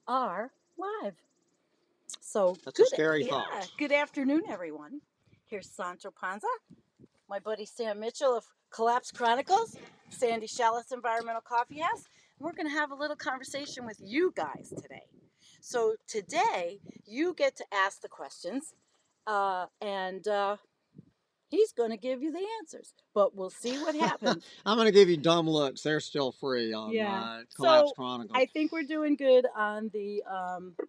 are live. So That's a good, scary yeah. thought. Good afternoon, everyone. Here's Sancho Panza, my buddy Sam Mitchell of Collapse Chronicles, Sandy Shallis Environmental Coffee House. And we're going to have a little conversation with you guys today. So today, you get to ask the questions, and he's going to give you the answers. But we'll see what happens. I'm going to give you dumb looks. They're still free on Yeah. Collapse So Chronicles. I think we're doing good on the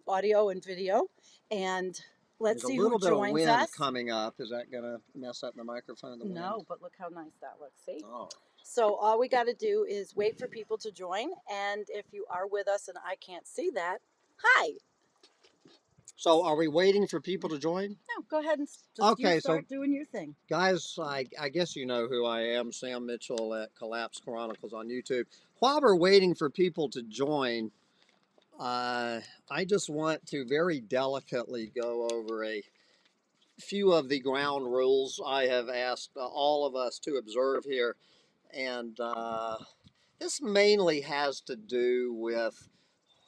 audio and video. And let's There's a see who little bit of joins wind us. coming up. Is that going to mess up the microphone? The wind? No, but look how nice that looks. See? Oh. So all we got to do is wait for people to join. And if you are with us and I can't see that, hi. So are we waiting for people to join? No, go ahead and just Okay, you start doing your thing. Guys, I guess you know who I am, Sam Mitchell at Collapse Chronicles on YouTube. While we're waiting for people to join, I just want to very delicately go over a few of the ground rules I have asked all of us to observe here. And this mainly has to do with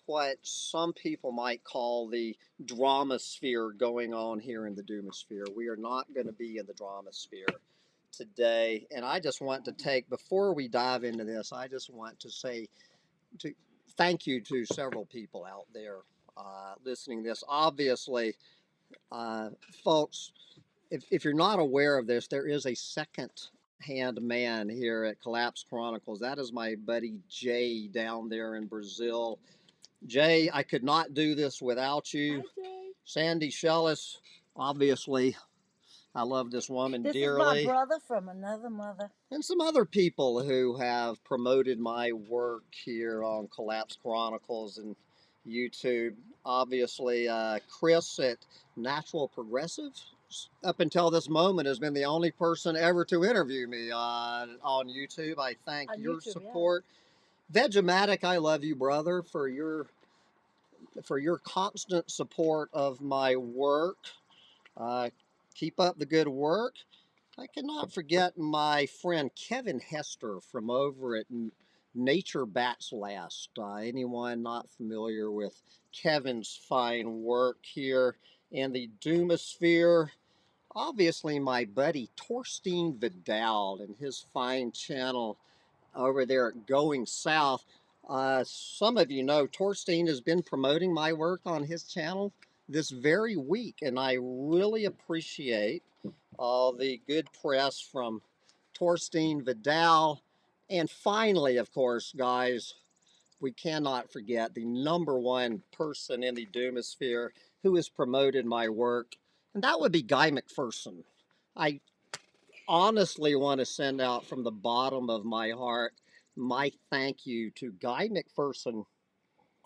what some people might call the dramasphere going on here in the doomosphere. We are not going to be in the dramasphere today. And I just want to take, before we dive into this, I just want to say to thank you to several people out there listening to this. Obviously, folks, if you're not aware of this, there is a second hand man here at Collapse Chronicles. That is my buddy Jay down there in Brazil. Jay, I could not do this without you. Hi, Jay. Sandy Shellis, obviously, I love this woman This dearly. is my brother from another mother. And some other people who have promoted my work here on Collapse Chronicles and YouTube. Obviously, Chris at Natural Progressive, up until this moment, has been the only person ever to interview me on YouTube. I thank On your YouTube, support. Vegematic, I love you, brother, for your constant support of my work. Keep up the good work. I cannot forget my friend Kevin Hester from over at Nature Bats Last. Anyone not familiar with Kevin's fine work here in the Doomosphere? Obviously, my buddy Torstein Vidal and his fine channel over there at Going South. Some of you know Torstein has been promoting my work on his channel this very week, and I really appreciate all the good press from Torstein Vidal. And finally, of course, guys, we cannot forget the number one person in the Doomosphere who has promoted my work, and that would be Guy McPherson. I honestly want to send out from the bottom of my heart my thank you to Guy McPherson.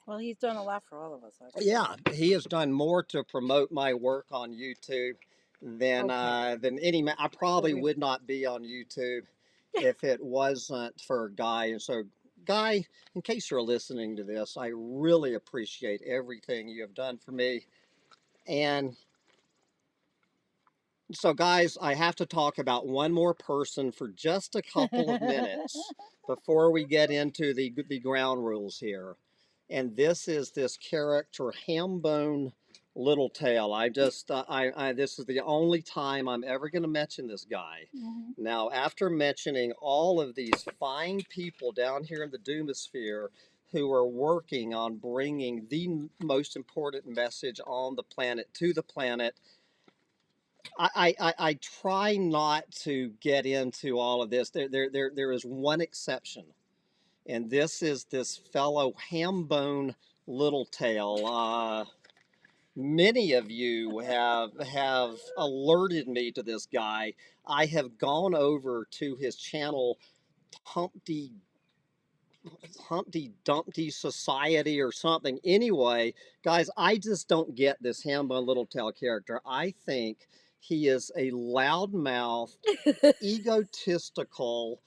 Well, he's done a lot for all of us, actually. Yeah, he has done more to promote my work on YouTube than any. I probably would not be on YouTube if it wasn't for Guy. And so, Guy, in case you're listening to this, I really appreciate everything you have done for me. And so, guys, I have to talk about one more person for just a couple of minutes before we get into the ground rules here. And this is this character, Hambone Littletail. This is the only time I'm ever going to mention this guy. Mm-hmm. Now, after mentioning all of these fine people down here in the Doomosphere who are working on bringing the most important message on the planet to the planet, I try not to get into all of this. There is one exception, and this is this fellow Hambone Littletail. Many of you have alerted me to this guy. I have gone over to his channel, Humpty Dumpty Society or something. Anyway, guys, I just don't get this Hambone Littletail character. I think he is a loudmouth, egotistical.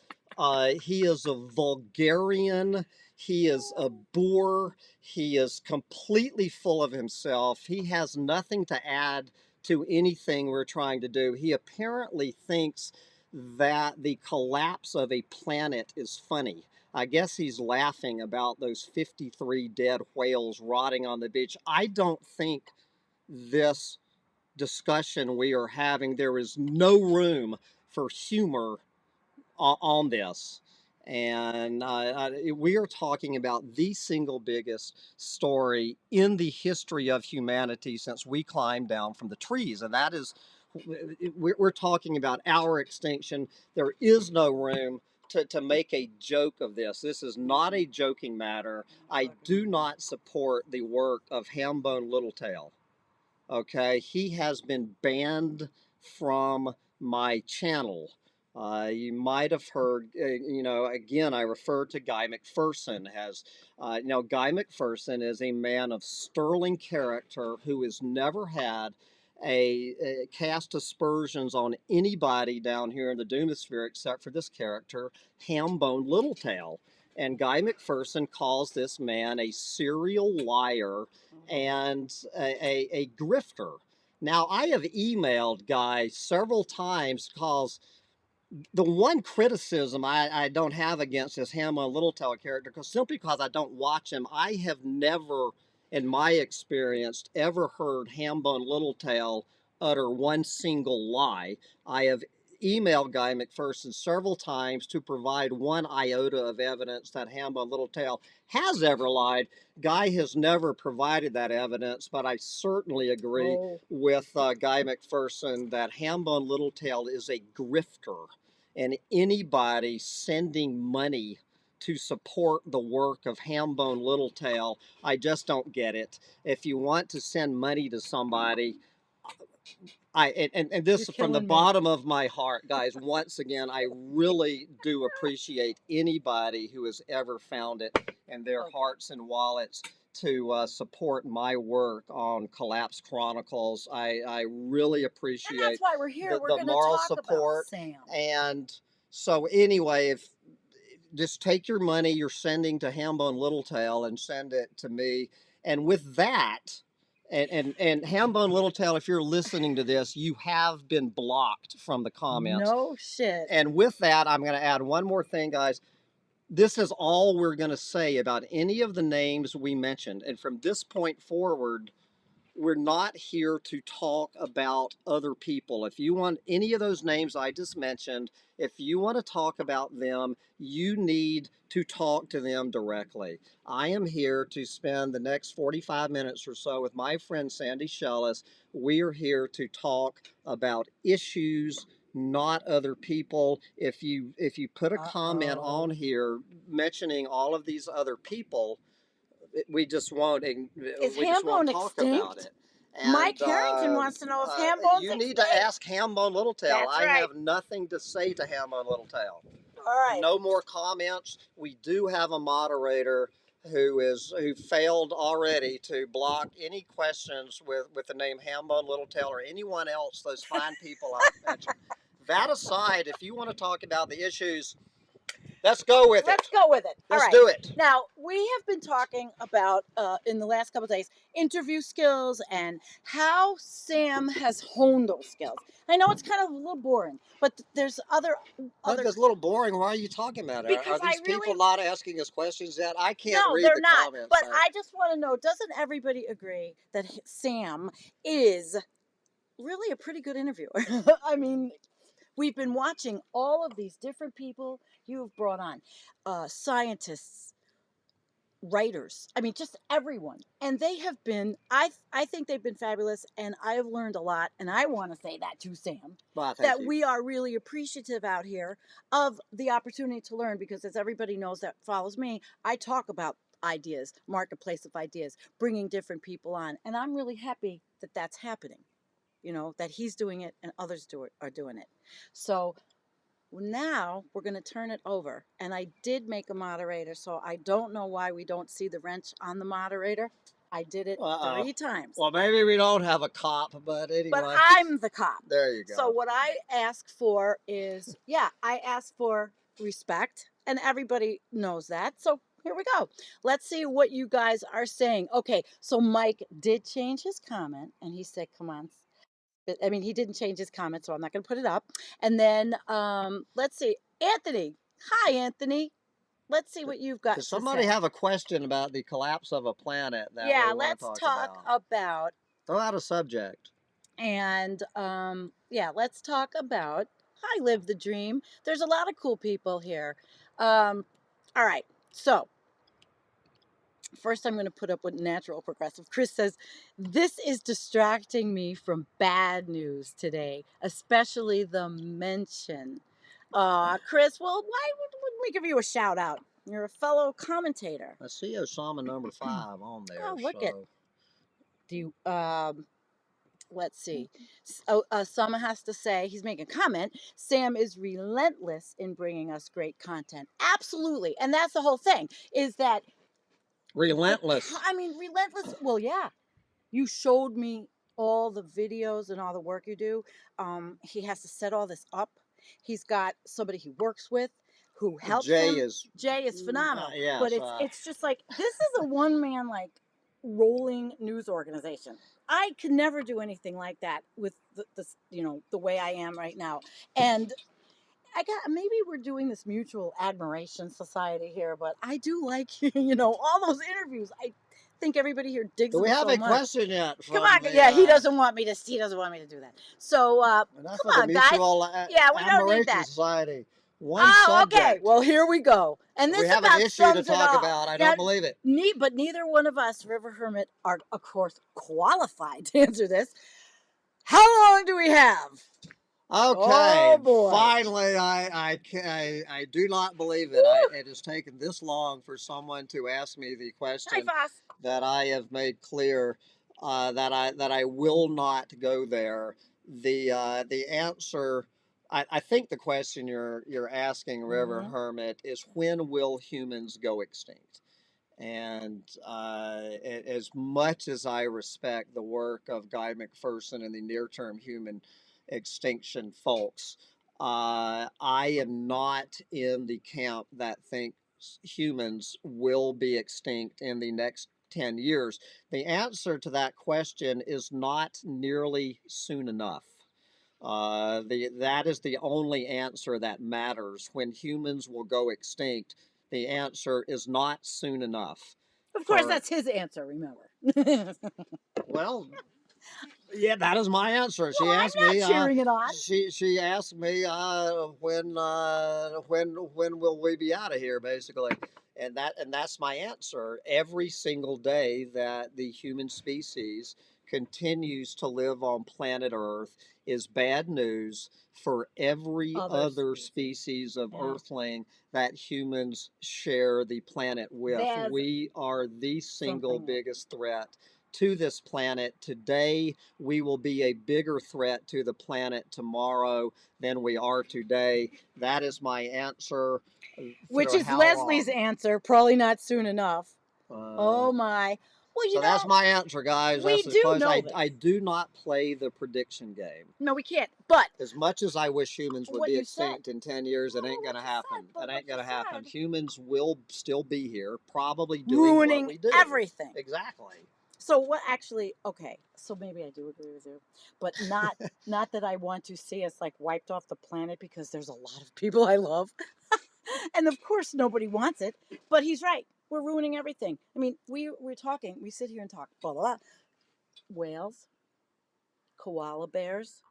He is a vulgarian. He is a boor. He is completely full of himself. He has nothing to add to anything we're trying to do. He apparently thinks that the collapse of a planet is funny. I guess he's laughing about those 53 dead whales rotting on the beach. I don't think this discussion we are having, there is no room for humor on this. And we are talking about the single biggest story in the history of humanity since we climbed down from the trees. And that is, we're talking about our extinction. There is no room to make a joke of this. This is not a joking matter. I do not support the work of Hambone Littletail. Okay, he has been banned from my channel. You might have heard, again, I refer to Guy McPherson as, Guy McPherson is a man of sterling character who has never had a cast aspersions on anybody down here in the Doomosphere except for this character, Hambone Littletail. And Guy McPherson calls this man a serial liar and a grifter. Now, I have emailed Guy several times because the one criticism I don't have against this Hannah Littletail character, because simply because I don't watch him, I have never, in my experience, ever heard Hambone Littletail utter one single lie. I have emailed Guy McPherson several times to provide one iota of evidence that Hambone Littletail has ever lied. Guy has never provided that evidence, but I certainly agree with Guy McPherson that Hambone Littletail is a grifter, and anybody sending money to support the work of Hambone Littletail, I just don't get it. If you want to send money to somebody, and this from the bottom of my heart, guys, once again, I really do appreciate anybody who has ever found it in their hearts and wallets to support my work on Collapse Chronicles. I really appreciate, and that's why we're here. We're the going to moral talk support. about Sam. And so anyway, if just take your money you're sending to Hambone Littletail and send it to me. And with that, and Hambone Littletail, if you're listening to this, you have been blocked from the comments. No shit. And with that, I'm going to add one more thing, guys. This is all we're going to say about any of the names we mentioned. And from this point forward, we're not here to talk about other people. If you want any of those names I just mentioned, if you want to talk about them, you need to talk to them directly. I am here to spend the next 45 minutes or so with my friend Sandy Shellis. We are here to talk about issues, not other people. If you put a comment on here mentioning all of these other people, we just won't talk about it. And, Mike Harrington wants to know if Hambone's you need extinct. to ask Hambone Littletail. That's I right. have nothing to say to Hambone Littletail. All right. No more comments. We do have a moderator who failed already to block any questions with the name Hambone Littletail or anyone else, those fine people I mentioned. That aside, if you want to talk about the issues, let's go with it. Let's go with it. Let's All right. do it. Now, we have been talking about, in the last couple of days, interview skills and how Sam has honed those skills. I know it's kind of a little boring, but there's other. It's a little boring. Why are you talking about it? Are these people not asking us questions yet? I can't read the comments. But I just want to know, doesn't everybody agree that Sam is really a pretty good interviewer? I mean, we've been watching all of these different people you've brought on, scientists, writers. I mean, just everyone. And they have been, I think they've been fabulous, and I have learned a lot. And I want to say that to Sam, that we are really appreciative out here of the opportunity to learn, because as everybody knows that follows me, I talk about ideas, marketplace of ideas, bringing different people on. And I'm really happy that that's happening, that he's doing it and others are doing it. So now we're going to turn it over. And I did make a moderator, so I don't know why we don't see the wrench on the moderator. I did it 3 times. Well, maybe we don't have a cop, but anyway. But I'm the cop. There you go. So what I ask for is, I ask for respect, and everybody knows that. So here we go. Let's see what you guys are saying. Okay, so Mike did change his comment, and he said, come on. I mean, he didn't change his comment, so I'm not going to put it up. And then let's see. Anthony. Hi, Anthony. let's see what you've got Does to somebody say. have a question about the collapse of a planet that Yeah, we want to let's talk talk about? about, Throw out a subject. and yeah, let's talk about I Live the Dream. There's a lot of cool people here. All right, so first I'm going to put up with natural progressive. Chris says, this is distracting me from bad news today, especially the mention. Chris, well, why wouldn't we give you a shout out? You're a fellow commentator. I see Osama number 5 on there. Oh, look at, So do you, let's see. Sama has to say, he's making a comment. Sam is relentless in bringing us great content. Absolutely. And that's the whole thing, is that relentless. I mean, relentless. Well, yeah. You showed me all the videos and all the work you do. He has to set all this up. He's got somebody he works with who helps Jay him. is Jay is phenomenal. yes. But it's just like this is a one man like rolling news organization. I could never do anything like that with the way I am right now. And I got maybe we're doing this mutual admiration society here, but I do like all those interviews. I think everybody here digs Do we them have so a much. question yet? Come From on, the, yeah, he doesn't want me to. He doesn't want me to do that. So enough come of the on, guys. Mutual Yeah, we don't need Admiration that. Society. One Oh, okay. subject. Well, here we go. And We this have an about issue to sums it talk all. about. I Now, don't believe it. but neither one of us, River Hermit, are of course qualified to answer this. How long do we have? Okay, Oh boy. finally, I do not believe it. It has taken this long for someone to ask me the Hi, question Foss. that I have made clear that I will not go there. The answer, I think the question you're asking, River Mhm. Hermit, is when will humans go extinct? And as much as I respect the work of Guy McPherson and the near term human extinction folks, I am not in the camp that thinks humans will be extinct in the next 10 years. The answer to that question is not nearly soon enough. That is the only answer that matters. When humans will go extinct, the answer is not soon enough. Of course, For that's his answer. Remember. well, yeah, that is my answer. She Well, asked I'm me. not cheering it on. She asked me when will we be out of here, basically, and that's my answer. Every single day that the human species continues to live on planet Earth is bad news for every other species of Yeah. Earthling that humans share the planet with. There's We are the single something. biggest threat to this planet. Today, we will be a bigger threat to the planet tomorrow than we are today. That is my answer. Which For is how Leslie's long? answer. Probably not soon enough. Uh, Oh my. Well, so that's my answer, guys. we That's as do close. know this. I do not play the prediction game. No, we can't. But As much as I wish humans would what be you said. extinct in 10 years, it No, ain't what going to you said, happen. but It what ain't going you to happen. said. Humans will still be here, probably doing what Ruining we do. everything. Exactly. So what actually? Okay, so maybe I do agree with you, but not that I want to see us like wiped off the planet because there's a lot of people I love, and of course nobody wants it. But he's right. We're ruining everything. I mean, we're talking. We sit here and talk. Blah blah. Blah. Whales, koala bears.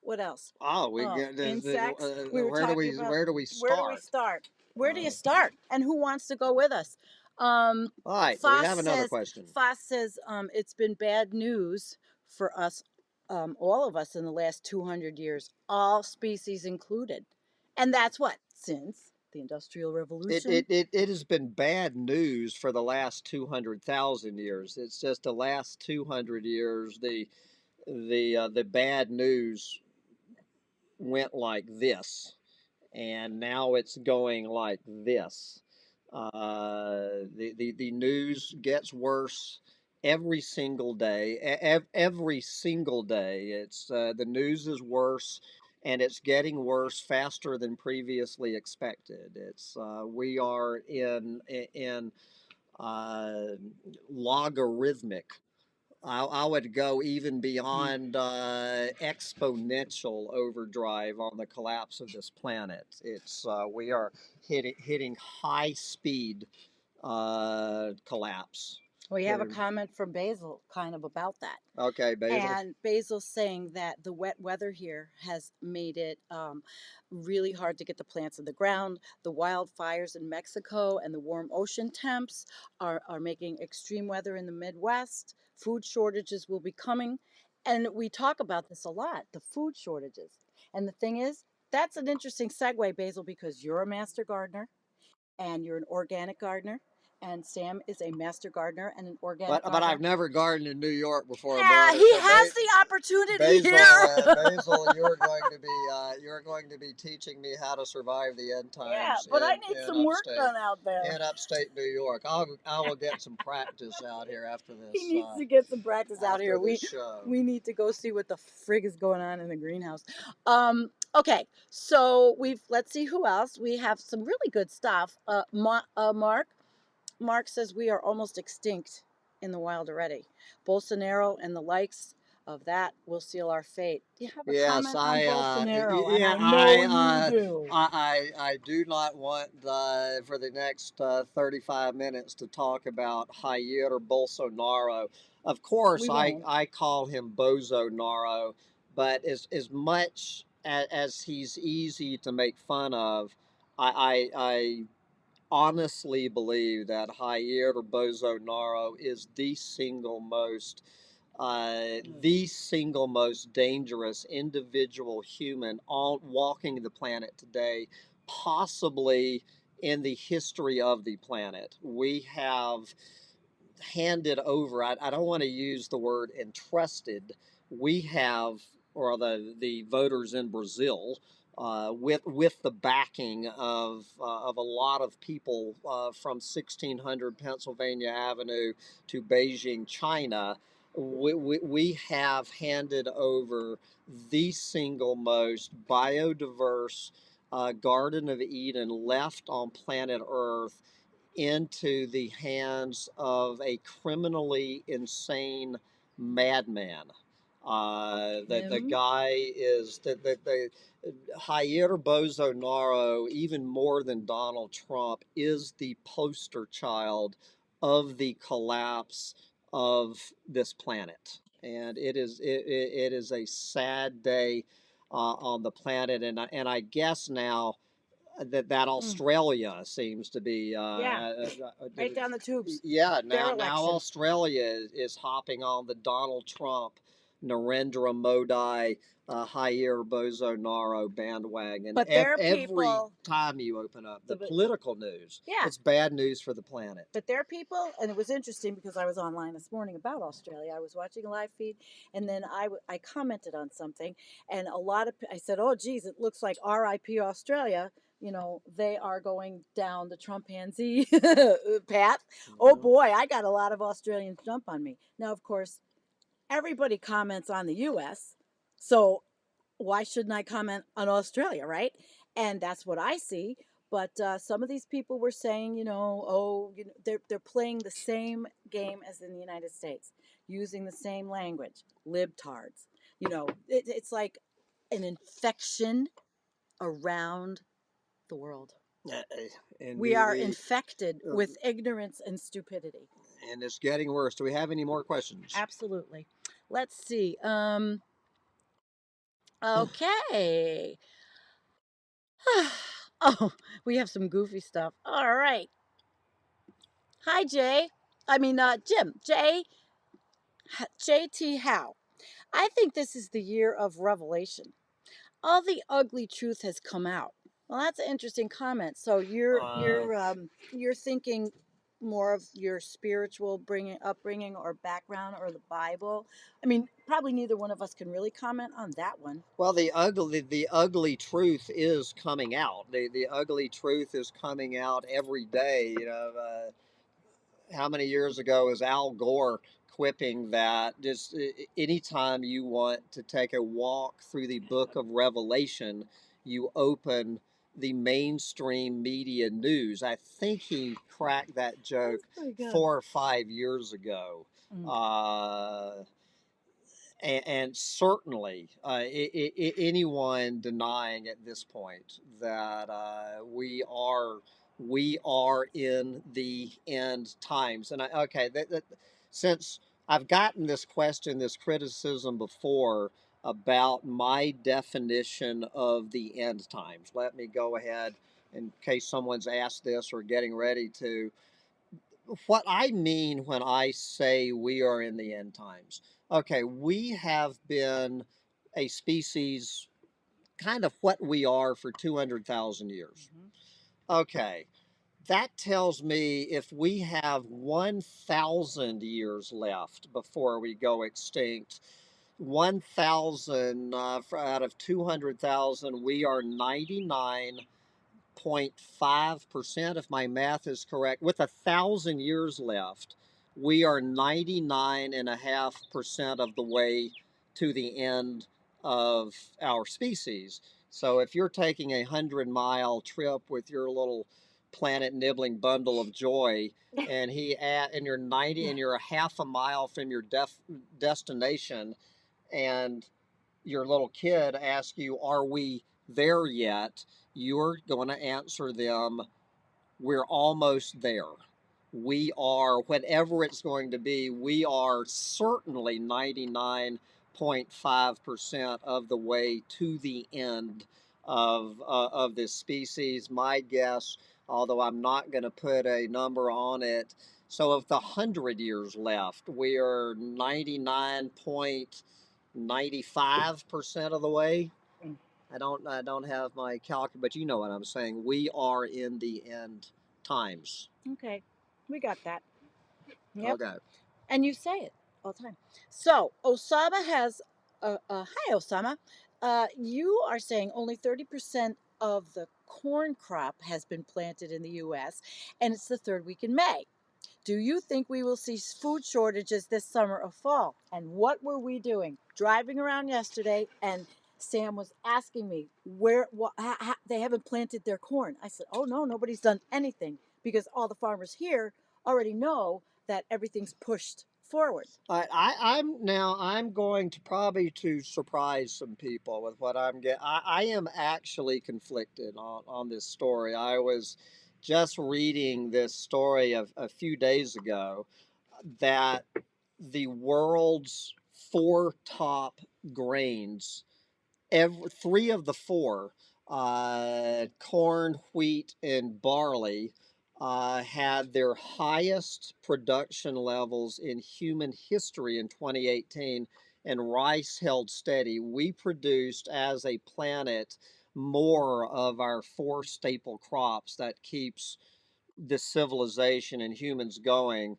What else? Oh, we Oh, get insects. We were where do talking we about where do we where do we start? start? Where do you Uh, start? And who wants to go with us? Um, all right, do we Foss have another says. question? Foss says it's been bad news for us, all of us in the last 200 years, all species included, and that's what since the Industrial Revolution. It has been bad news for the last 200,000 years. It's just the last 200 years the bad news went like this, and now it's going like this. The news gets worse every single day. Every single day, it's the news is worse, and it's getting worse faster than previously expected. It's we are in uh, logarithmic I would go even beyond exponential overdrive on the collapse of this planet. It's we are hitting high speed collapse. We have a comment from Basil kind of about that. Okay, Basil. And Basil's saying that the wet weather here has made it really hard to get the plants in the ground. The wildfires in Mexico and the warm ocean temps are making extreme weather in the Midwest. Food shortages will be coming. And we talk about this a lot, the food shortages. And the thing is, that's an interesting segue, Basil, because you're a master gardener and you're an organic gardener. And Sam is a master gardener and an organic But gardener. I've never gardened in New York before. He has the opportunity Basil, here. Basil, you're going to be teaching me how to survive the end times. Yeah, but I need some work done out there in upstate New York. I will get some practice out here after this. He needs to get some practice out here. Show. We need to go see what the frig is going on in the greenhouse. Okay, so let's see who else. We have some really good stuff. Mark says we are almost extinct in the wild already. Bolsonaro and the likes of that will seal our fate. Do you have a comment on Bolsonaro? Yeah, and I know you do. I do not want for the next 35 minutes to talk about Jair Bolsonaro. Of course, I call him Bozo Naro, but as much as he's easy to make fun of, I honestly believe that Jair Bolsonaro is the single most dangerous individual human on walking the planet today, possibly in the history of the planet. We have handed over, I don't want to use the word entrusted, we have, or the voters in Brazil, with the backing of a lot of people from 1600 Pennsylvania Avenue to Beijing, China, we have handed over the single most biodiverse Garden of Eden left on planet Earth into the hands of a criminally insane madman. The guy is the Jair Bolsonaro, even more than Donald Trump, is the poster child of the collapse of this planet, and it is a sad day on the planet, and I guess now that Australia seems to be right down the tubes. Yeah, now Australia is hopping on the Donald Trump, Narendra Modi, Jair Bolsonaro bandwagon. But every time you open up the political news, it's bad news for the planet. But there are people, and it was interesting because I was online this morning about Australia. I was watching a live feed, and then I commented on something, and I said, "Oh, geez, it looks like R.I.P. Australia." You know, they are going down the Trumpanzee path. Oh boy, I got a lot of Australians jump on me. Now, of course, everybody comments on the U.S., so why shouldn't I comment on Australia, right? And that's what I see. But some of these people were saying, they're playing the same game as in the United States, using the same language, libtards. It's like an infection around the world. We are infected with ignorance and stupidity. And it's getting worse. Do we have any more questions? Absolutely. Let's see. Okay. Oh, we have some goofy stuff. All right. Hi, Jay. Jim. JT Howe. I think this is the year of revelation. All the ugly truth has come out. Well, that's an interesting comment. So you're thinking more of your spiritual upbringing or background or the Bible. Probably neither one of us can really comment on that one. Well, the ugly truth is coming out. The ugly truth is coming out every day. How many years ago is Al Gore quipping that just anytime you want to take a walk through the book of Revelation, you open the mainstream media news. I think he cracked that joke 4 or 5 years ago. and certainly anyone denying at this point that we are in the end times. And okay, since I've gotten this question, this criticism before about my definition of the end times, let me go ahead, in case someone's asked this or getting ready to, what I mean when I say we are in the end times. Okay, we have been a species, kind of what we are, for 200,000 years. Okay, that tells me if we have 1,000 years left before we go extinct, 1,000 out of 200,000, we are 99.5%, if my math is correct. With 1,000 years left, we are 99.5% of the way to the end of our species. So if you're taking a 100-mile trip with your little planet nibbling bundle of joy, and you're 90 and you're a half a mile from your destination, and your little kid asks you, "Are we there yet?" You're going to answer them, "We're almost there. We are, whatever it's going to be, we are certainly 99.5% of the way to the end of this species." My guess, although I'm not going to put a number on it, so of the 100 years left, we are 99.95% of the way. I don't have my calculator, but you know what I'm saying. We are in the end times. Okay, we got that. Yep. Okay. And you say it all the time. So Osama has, hi Osama, you are saying only 30% of the corn crop has been planted in the U.S., and it's the third week in May. Do you think we will see food shortages this summer or fall? And what were we doing? Driving around yesterday, and Sam was asking me they haven't planted their corn. I said, "Oh no, nobody's done anything because all the farmers here already know that everything's pushed forward." I'm going to probably to surprise some people with what I'm getting. I am actually conflicted on this story. I was just reading this story a few days ago that the world's four top grains, three of the four, corn, wheat, and barley, had their highest production levels in human history in 2018, and rice held steady. We produced, as a planet, more of our four staple crops that keeps this civilization and humans going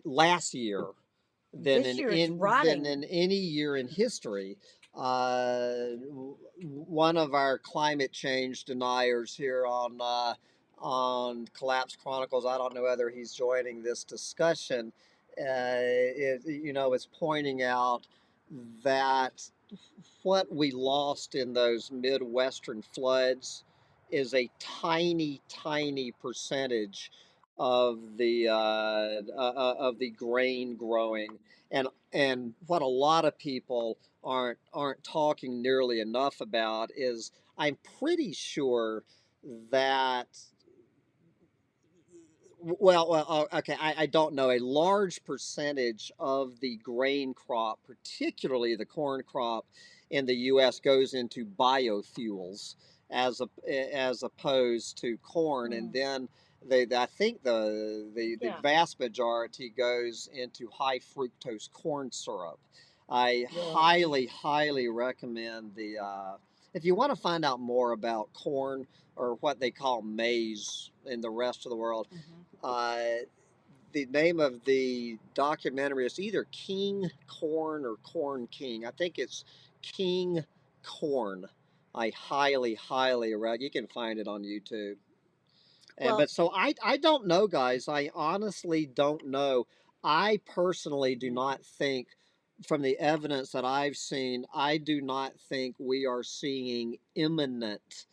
last year than This in, year it's than rotting. in any year in history. One of our climate change deniers here on Collapse Chronicles, I don't know whether he's joining this discussion, is pointing out that what we lost in those Midwestern floods is a tiny, tiny percentage of the grain growing, and what a lot of people aren't talking nearly enough about is, I'm pretty sure that, okay, I don't know. A large percentage of the grain crop, particularly the corn crop in the U.S., goes into biofuels as opposed to corn, and then I think the Yeah. vast majority goes into high fructose corn syrup. I Yeah. highly, highly recommend if you want to find out more about corn, or what they call maize in the rest of the world. Uh, the name of the documentary is either King Corn or Corn King. I think it's King Corn. I highly, highly recommend. You can find it on YouTube. And Well, but so I don't know, guys. I honestly don't know. I personally do not think, from the evidence that I've seen, I do not think we are seeing imminent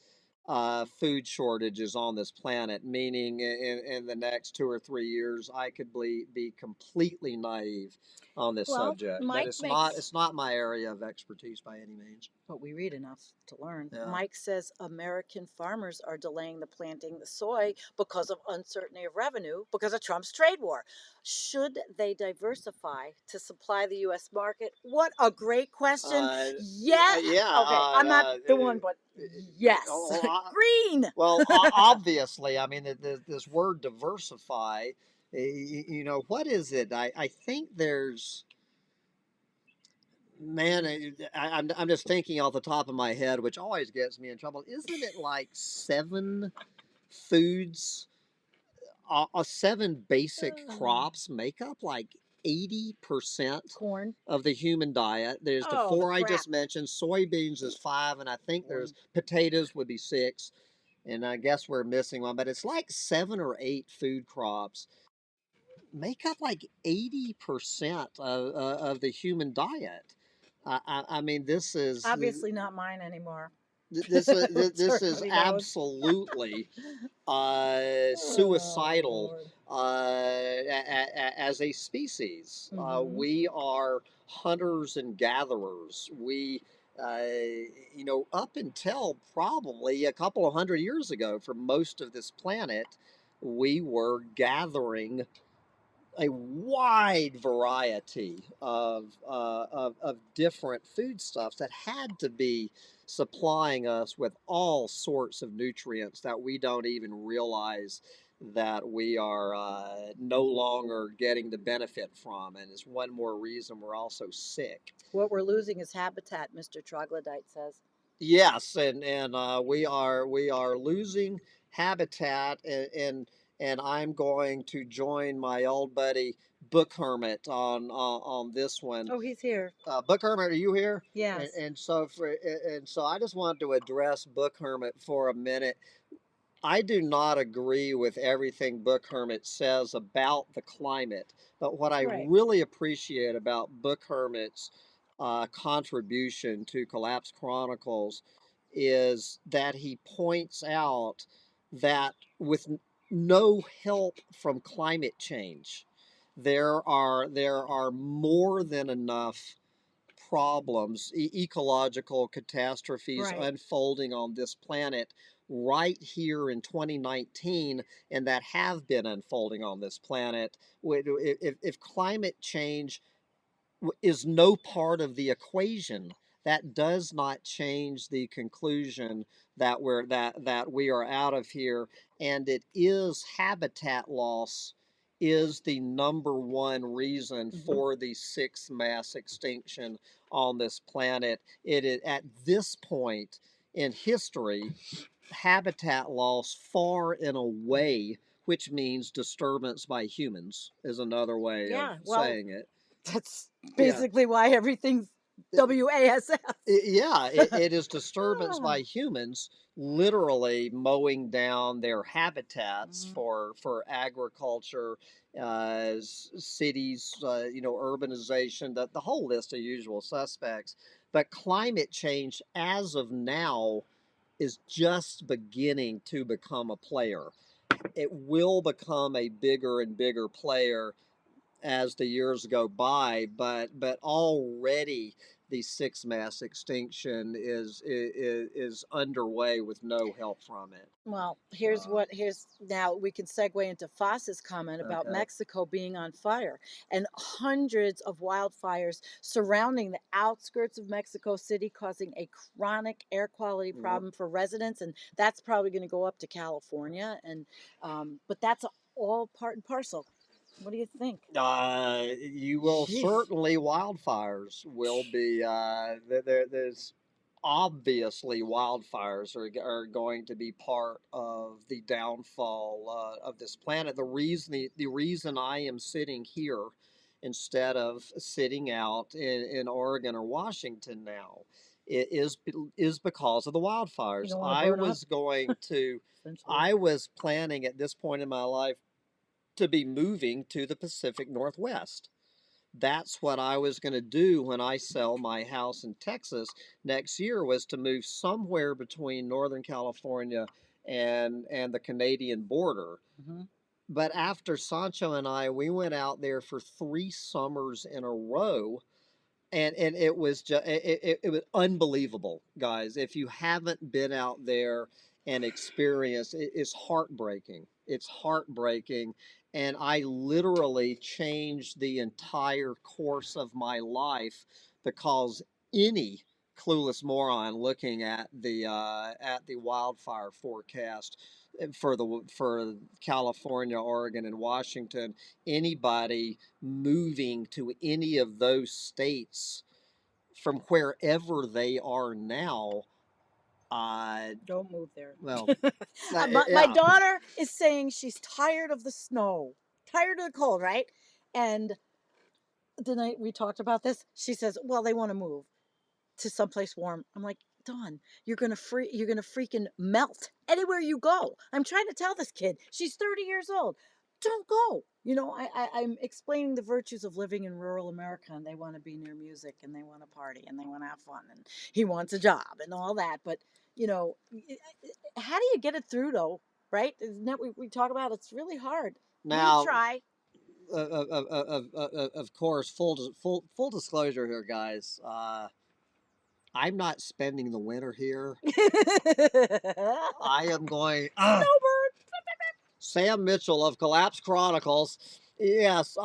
food shortages on this planet, meaning in the next 2 or 3 years, I could be completely naive on this Well, subject. But Mike makes, it's not my area of expertise by any means. but we read enough to learn. Yeah. Mike says American farmers are delaying the planting the soy because of uncertainty of revenue because of Trump's trade war. Should they diversify to supply the U.S. market? What a great question. Yeah. Yeah. Okay, I'm not the one, but yes. Green. Well, obviously, I mean, this word diversify, you know, what is it? I think there's, man, I'm just thinking off the top of my head, which always gets me in trouble. Isn't it like seven foods, seven basic crops make up like 80% Corn. of the human diet? There's the Oh, the four I crap. just mentioned. Soybeans is five, and I think there's Corn. potatoes would be six. And I guess we're missing one, but it's like 7 or 8 food crops make up like 80% of the human diet. I mean, Obviously not mine anymore. this is Everybody knows. absolutely Oh, suicidal Lord. as a species. Mhm. We are hunters and gatherers. You know, up until probably a couple of hundred years ago, for most of this planet, we were gathering a wide variety of different foodstuffs that had to be supplying us with all sorts of nutrients that we don't even realize that we are no longer getting the benefit from. And it's one more reason we're also sick. What we're losing is habitat, Mr. Troglodyte says. Yes, and we are losing habitat, and I'm going to join my old buddy Book Hermit on this one. Oh, he's here. Book Hermit, are you here? Yes. And so I just wanted to address Book Hermit for a minute. I do not agree with everything Book Hermit says about the climate, but what I Right. really appreciate about Book Hermit's contribution to Collapse Chronicles is that he points out that with no help from climate change, there are more than enough problems, ecological catastrophes Right. unfolding on this planet right here in 2019, and that have been unfolding on this planet. If climate change is no part of the equation, that does not change the conclusion that we are out of here, and it is habitat loss is the number one reason for the sixth mass extinction on this planet. It is at this point in history, habitat loss far and away, which means disturbance by humans, is another way of Yeah. Well, saying it. that's Yeah. basically why everything's WASF. Yeah, it is disturbance by humans, literally mowing down their habitats for agriculture, cities, you know, urbanization, the whole list of usual suspects. But climate change, as of now, is just beginning to become a player. It will become a bigger and bigger player as the years go by, but already the sixth mass extinction is underway with no help from it. Well, here's now we can segue into Foss's comment about Okay. Mexico being on fire and hundreds of wildfires surrounding the outskirts of Mexico City, causing a chronic air quality Yep. problem for residents, and that's probably going to go up to California. And but that's all part and parcel. What do you think? You will Jeez. certainly wildfires will be there's obviously wildfires are going to be part of the downfall of this planet. The reason I am sitting here instead of sitting out in Oregon or Washington now is because of the You wildfires. don't want to burn up, essentially. I was planning at this point in my life to be moving to the Pacific Northwest. that's what I was going to do when I sell my house in Texas next year, was to move somewhere between Northern California and the Canadian border. Mm-hmm. But after Sancho and I, we went out there for 3 summers in a row, and it was just it was unbelievable, guys. If you haven't been out there and experienced it, it's heartbreaking. It's heartbreaking. And I literally changed the entire course of my life because any clueless moron looking at the wildfire forecast for California, Oregon, and Washington, anybody moving to any of those states from wherever they are now, Don't move there. well, My yeah. daughter is saying she's tired of the snow, tired of the cold, right? And the night we talked about this, she says, "Well, they want to move to someplace warm." I'm like, "Dawn, you're gonna freaking melt anywhere you go." I'm trying to tell this kid, she's 30 years old. Don't go. You know, I'm explaining the virtues of living in rural America, and they want to be near music, and they want to party, and they want to have fun, and he wants a job and all that. But you know, how do you get it through though? Right? Isn't that what we talk about? It's really hard. We Now, try. of course, full disclosure here, guys. I'm not spending the winter here. I am going. Snowbird. Sam Mitchell of Collapse Chronicles, yes,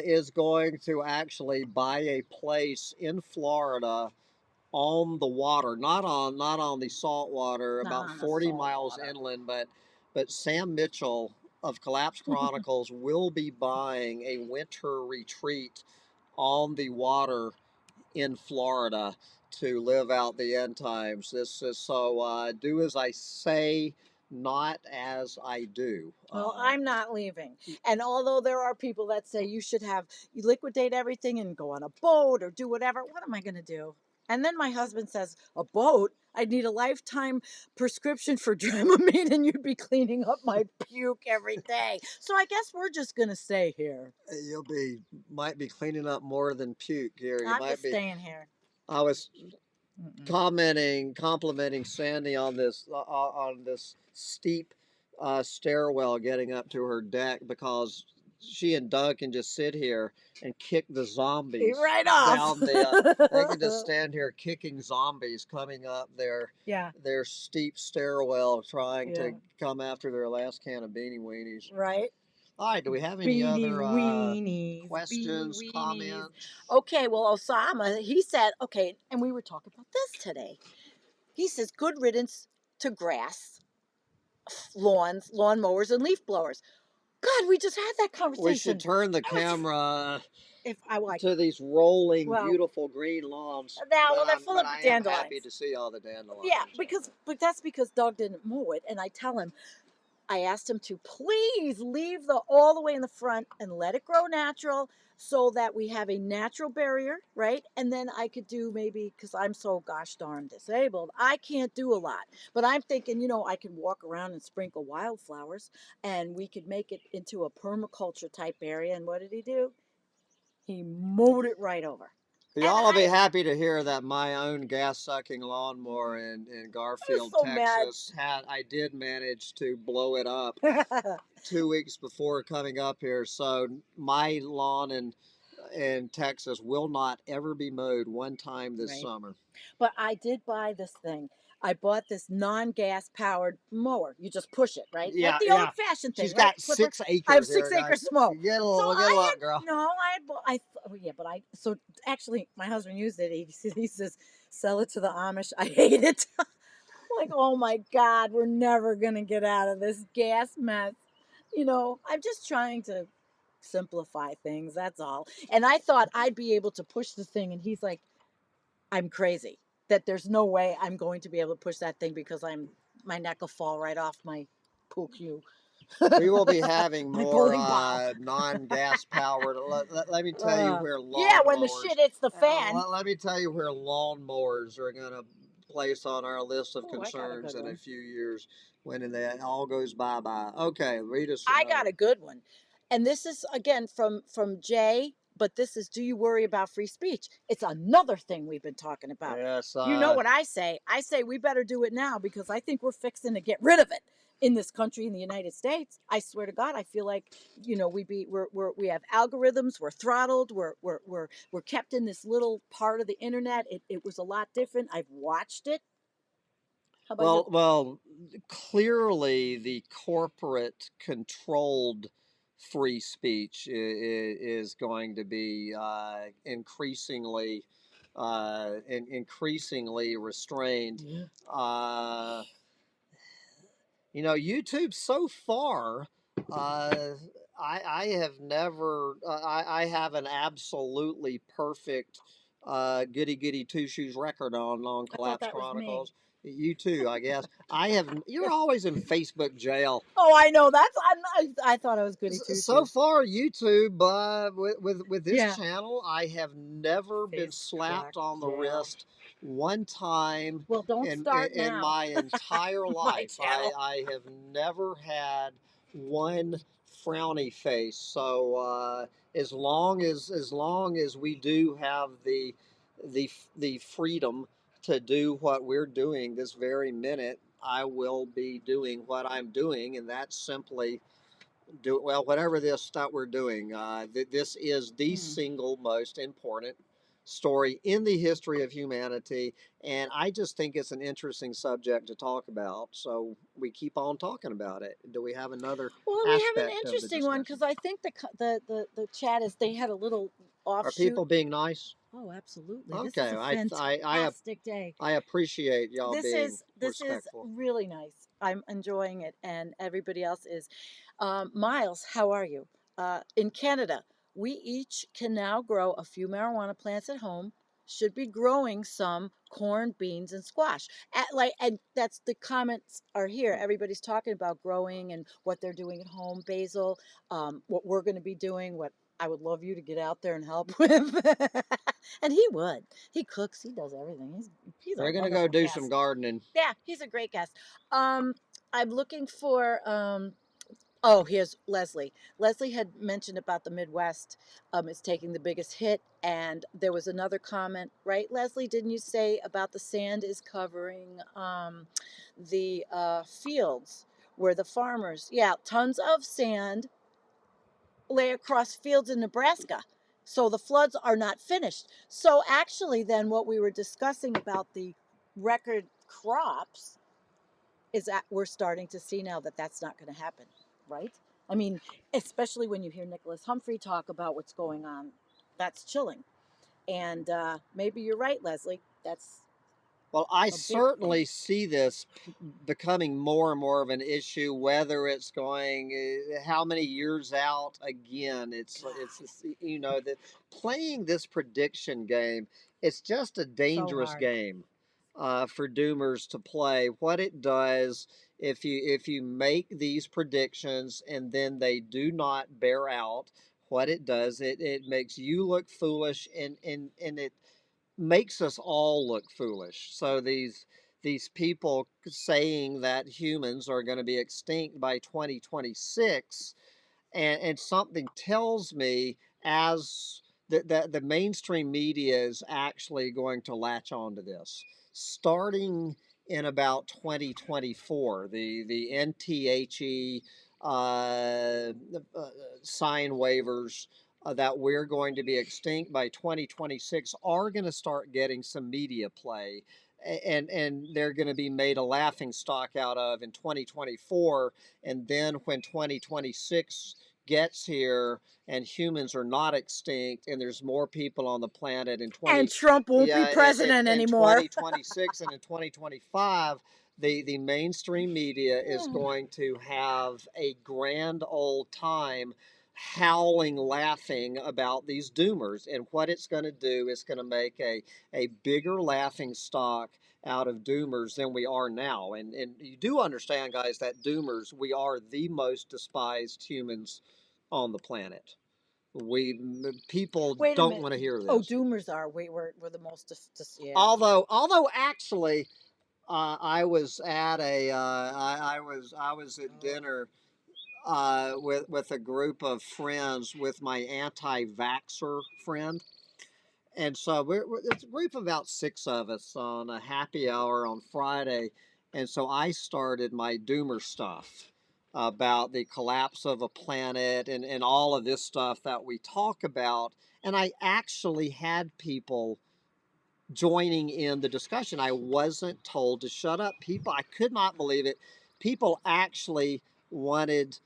is going to actually buy a place in Florida on the water, not on the salt water, Not about on the 40 salt miles water. inland. But Sam Mitchell of Collapse Chronicles will be buying a winter retreat on the water in Florida to live out the end times. This is so do as I say, not as I do. Well, I'm not leaving. And although there are people that say you liquidate everything and go on a boat or do whatever, what am I going to do? And then my husband says, a boat? I'd need a lifetime prescription for Dramamine and you'd be cleaning up my puke every day. So I guess we're just going to stay here. You'll be might be cleaning up more than puke here. You I'm might just be. staying here. I was Mm-mm. complimenting Sandy on this steep stairwell getting up to her deck, because she and Doug can just sit here and kick the zombies Right off. down the. They can just stand here kicking zombies coming up Yeah. their steep stairwell, trying Yeah. to come after their last can of beanie weenies. Right. All right. Do we have any Beanie other weenies, beanie questions, weenies. comments? Okay, well, Osama, he said, okay, and we were talking about this today. He says, good riddance to grass, lawns, lawn mowers, and leaf blowers. God, we just had that We should conversation. turn the I was- camera If I like, to these rolling, well, beautiful green lawns. now, well, But they're full of I am happy dandelions. to see all the dandelions. Yeah, but that's because Doug didn't mow it, and I tell him, I asked him to please leave all the way in the front and let it grow natural so that we have a natural barrier, right? And then I could do maybe, because I'm so gosh darn disabled, I can't do a lot. But I'm thinking, I could walk around and sprinkle wildflowers and we could make it into a permaculture type area. And what did he do? He mowed it right over. And Y'all will be happy to hear that my own gas sucking lawnmower in I was Garfield, so mad. Texas, I did manage to blow it up 2 weeks before coming up here. So my lawn in Texas will not ever be mowed one time this Right. summer. But I did buy this thing. I bought this non-gas powered mower. You just push it, right? Yeah, Like the yeah. old-fashioned thing, She's right? got Clipper. 6 acres. I have here, 6 acres guys. to mow. Get a So little, get a I look, had girl. no, I had bought. Yeah, but so actually my husband used it. He says sell it to the Amish. I hate it. Like, oh my God, we're never gonna get out of this gas mess. I'm just trying to simplify things. That's all. And I thought I'd be able to push the thing, and he's like, I'm crazy. That there's no way I'm going to be able to push that thing because my neck will fall right off my pool cue. We will be having My more bowling ball. non-gas powered. Let me tell you where Yeah, when the lawnmowers. shit hits the fan. Let me tell you where lawnmowers are going to place on our list of Oh, I got a concerns good in a one. few years when that all goes bye bye. Okay, read us I another. got a good one. And this is again from Jay But this is, do you worry about free speech? It's another thing we've been talking about. Yes. You know what I say? I say we better do it now because I think we're fixing to get rid of it in this country, in the United States. I swear to God, I feel like, you know, we have algorithms, we're throttled, we're kept in this little part of the internet. It was a lot different. I've watched it. How about you? Well, clearly the corporate controlled free speech is going to be increasingly restrained. Yeah. Uh, you know, YouTube so far, uh, I have never, I have an absolutely perfect goody goody two shoes record on I thought Collapse that was me. Chronicles. You too, I guess. I have. You're always in Facebook jail. Oh, I know. I thought I was goody two So shoes. far, YouTube, with this Yeah. channel, I have never been Facebook slapped on the jail. wrist one time Well, don't start in now. my entire My life. channel. I have never had one frowny face. So as long as we do have the freedom to do what we're doing this very minute, I will be doing what I'm doing, and that's simply do well whatever this that we're doing. This is the Hmm. single most important story in the history of humanity, and I just think it's an interesting subject to talk about. So we keep on talking about it. Do we have another Well, we have an aspect of the interesting one discussion? because I think the chat is, they had a little Are offshoot. people being nice? Oh, absolutely. This is Okay, a I fantastic day. I appreciate y'all being This is respectful. really nice. I'm enjoying it, and everybody else is. Miles, how are you? In Canada, we each can now grow a few marijuana plants at home. Should be growing some corn, beans, and squash. And that's the comments are here. Everybody's talking about growing and what they're doing at home. Basil, what we're going to be doing. What I would love you to get out there and help with. And he would. He cooks. He does everything. He's a We're gonna go wonderful do some guest. gardening. Yeah, he's a great guest. Um, I'm looking for. Oh, here's Leslie. Leslie had mentioned about the Midwest. It's taking the biggest hit, and there was another comment, right, Leslie? Didn't you say about the sand is covering the fields where the farmers? Yeah, tons of sand lay across fields in Nebraska. So the floods are not finished. So actually, then what we were discussing about the record crops is that we're starting to see now that that's not going to happen, right? I mean, especially when you hear Nicholas Humphrey talk about what's going on, that's chilling. And maybe you're right, Leslie. That's Well, I a big thing. certainly see this becoming more and more of an issue. Whether it's going how many years out again, God, you know that playing this prediction game, it's just a so dangerous hard. game for doomers to play. What it does if you make these predictions and then they do not bear out, what it does it makes you look foolish and it makes us all look foolish. So these people saying that humans are going to be extinct by 2026, and something tells me as that the mainstream media is actually going to latch onto this starting in about 2024. The NTHE sign waivers that we're going to be extinct by 2026 are going to start getting some media play, and they're going to be made a laughing stock out of in 2024. And then when 2026 gets here and humans are not extinct and there's more people on the planet in And 20 Trump won't be yeah president in anymore. 2026 and in 2025, the mainstream media is Hmm. going to have a grand old time howling laughing about these doomers. And what it's going to do is going to make a bigger laughing stock out of doomers than we are now. And you do understand, guys, that doomers, we are the most despised humans on the planet. We people Wait a don't minute. want to hear Oh, this. doomers are. We're the most. Yeah. Although actually, I was at I was at Oh. dinner with a group of friends with my anti-vaxxer friend. And so it's a group of about six of us on a happy hour on Friday. And so I started my doomer stuff about the collapse of a planet and all of this stuff that we talk about. And I actually had people joining in the discussion. I wasn't told to shut up. People, I could not believe it. People actually wanted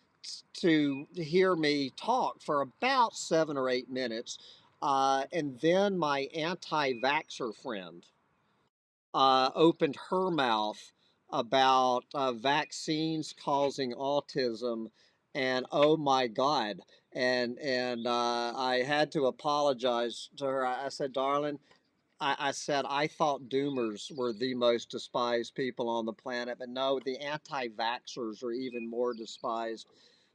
to hear me talk for about 7 or 8 minutes. And then my anti vaxxer friend opened her mouth about vaccines causing autism. And oh my God. And I had to apologize to her. I said, darling, I said I thought doomers were the most despised people on the planet, but no, the anti-vaxxers are even more despised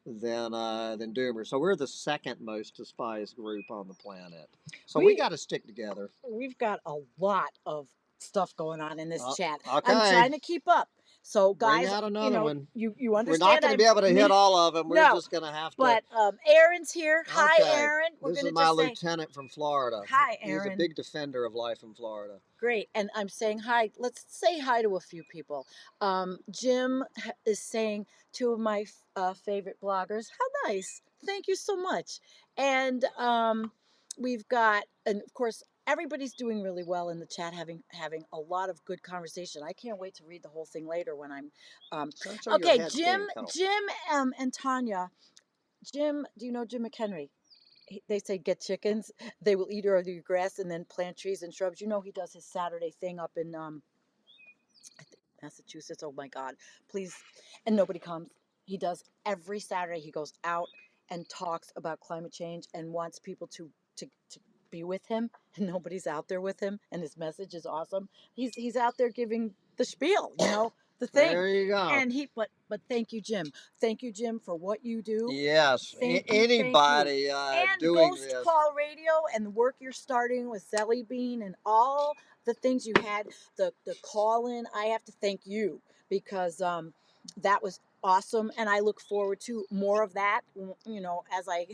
than doomers. So we're the second most despised group on the planet. So we got to stick together. We've got a lot of stuff going on in this chat. I'm Okay, trying to keep up. So bring guys, out another one. you We're not understand going to be able to hit all of them. We're no, just going to have to. but Aaron's here. Hi, Okay, Aaron. We're this going is to my just say lieutenant from Florida. hi, He's a Aaron. big defender of life in Florida. Great. And I'm saying hi. Let's say hi to a few people. Jim is saying two of my favorite bloggers. How nice. Thank you so much. And we've got, and of course, everybody's doing really well in the chat, having a lot of good conversation. I can't wait to read the whole thing later when I'm okay. Jim and Tanya. Jim, do you know Jim McHenry? They say get chickens. They will eat all your grass and then plant trees and shrubs. You know he does his Saturday thing up in Massachusetts. Oh my God, please! And nobody comes. He does every Saturday. He goes out and talks about climate change and wants people to be with him. And nobody's out there with him. And his message is awesome. He's out there giving the spiel. The thing. There you go. And but thank you, Jim. Thank you, Jim, for what you do. Yes, anybody and doing Ghost this. Call Radio and the work you're starting with Zelly Bean and all the things you had, the call in. I have to thank you because that was awesome, and I look forward to more of that. As I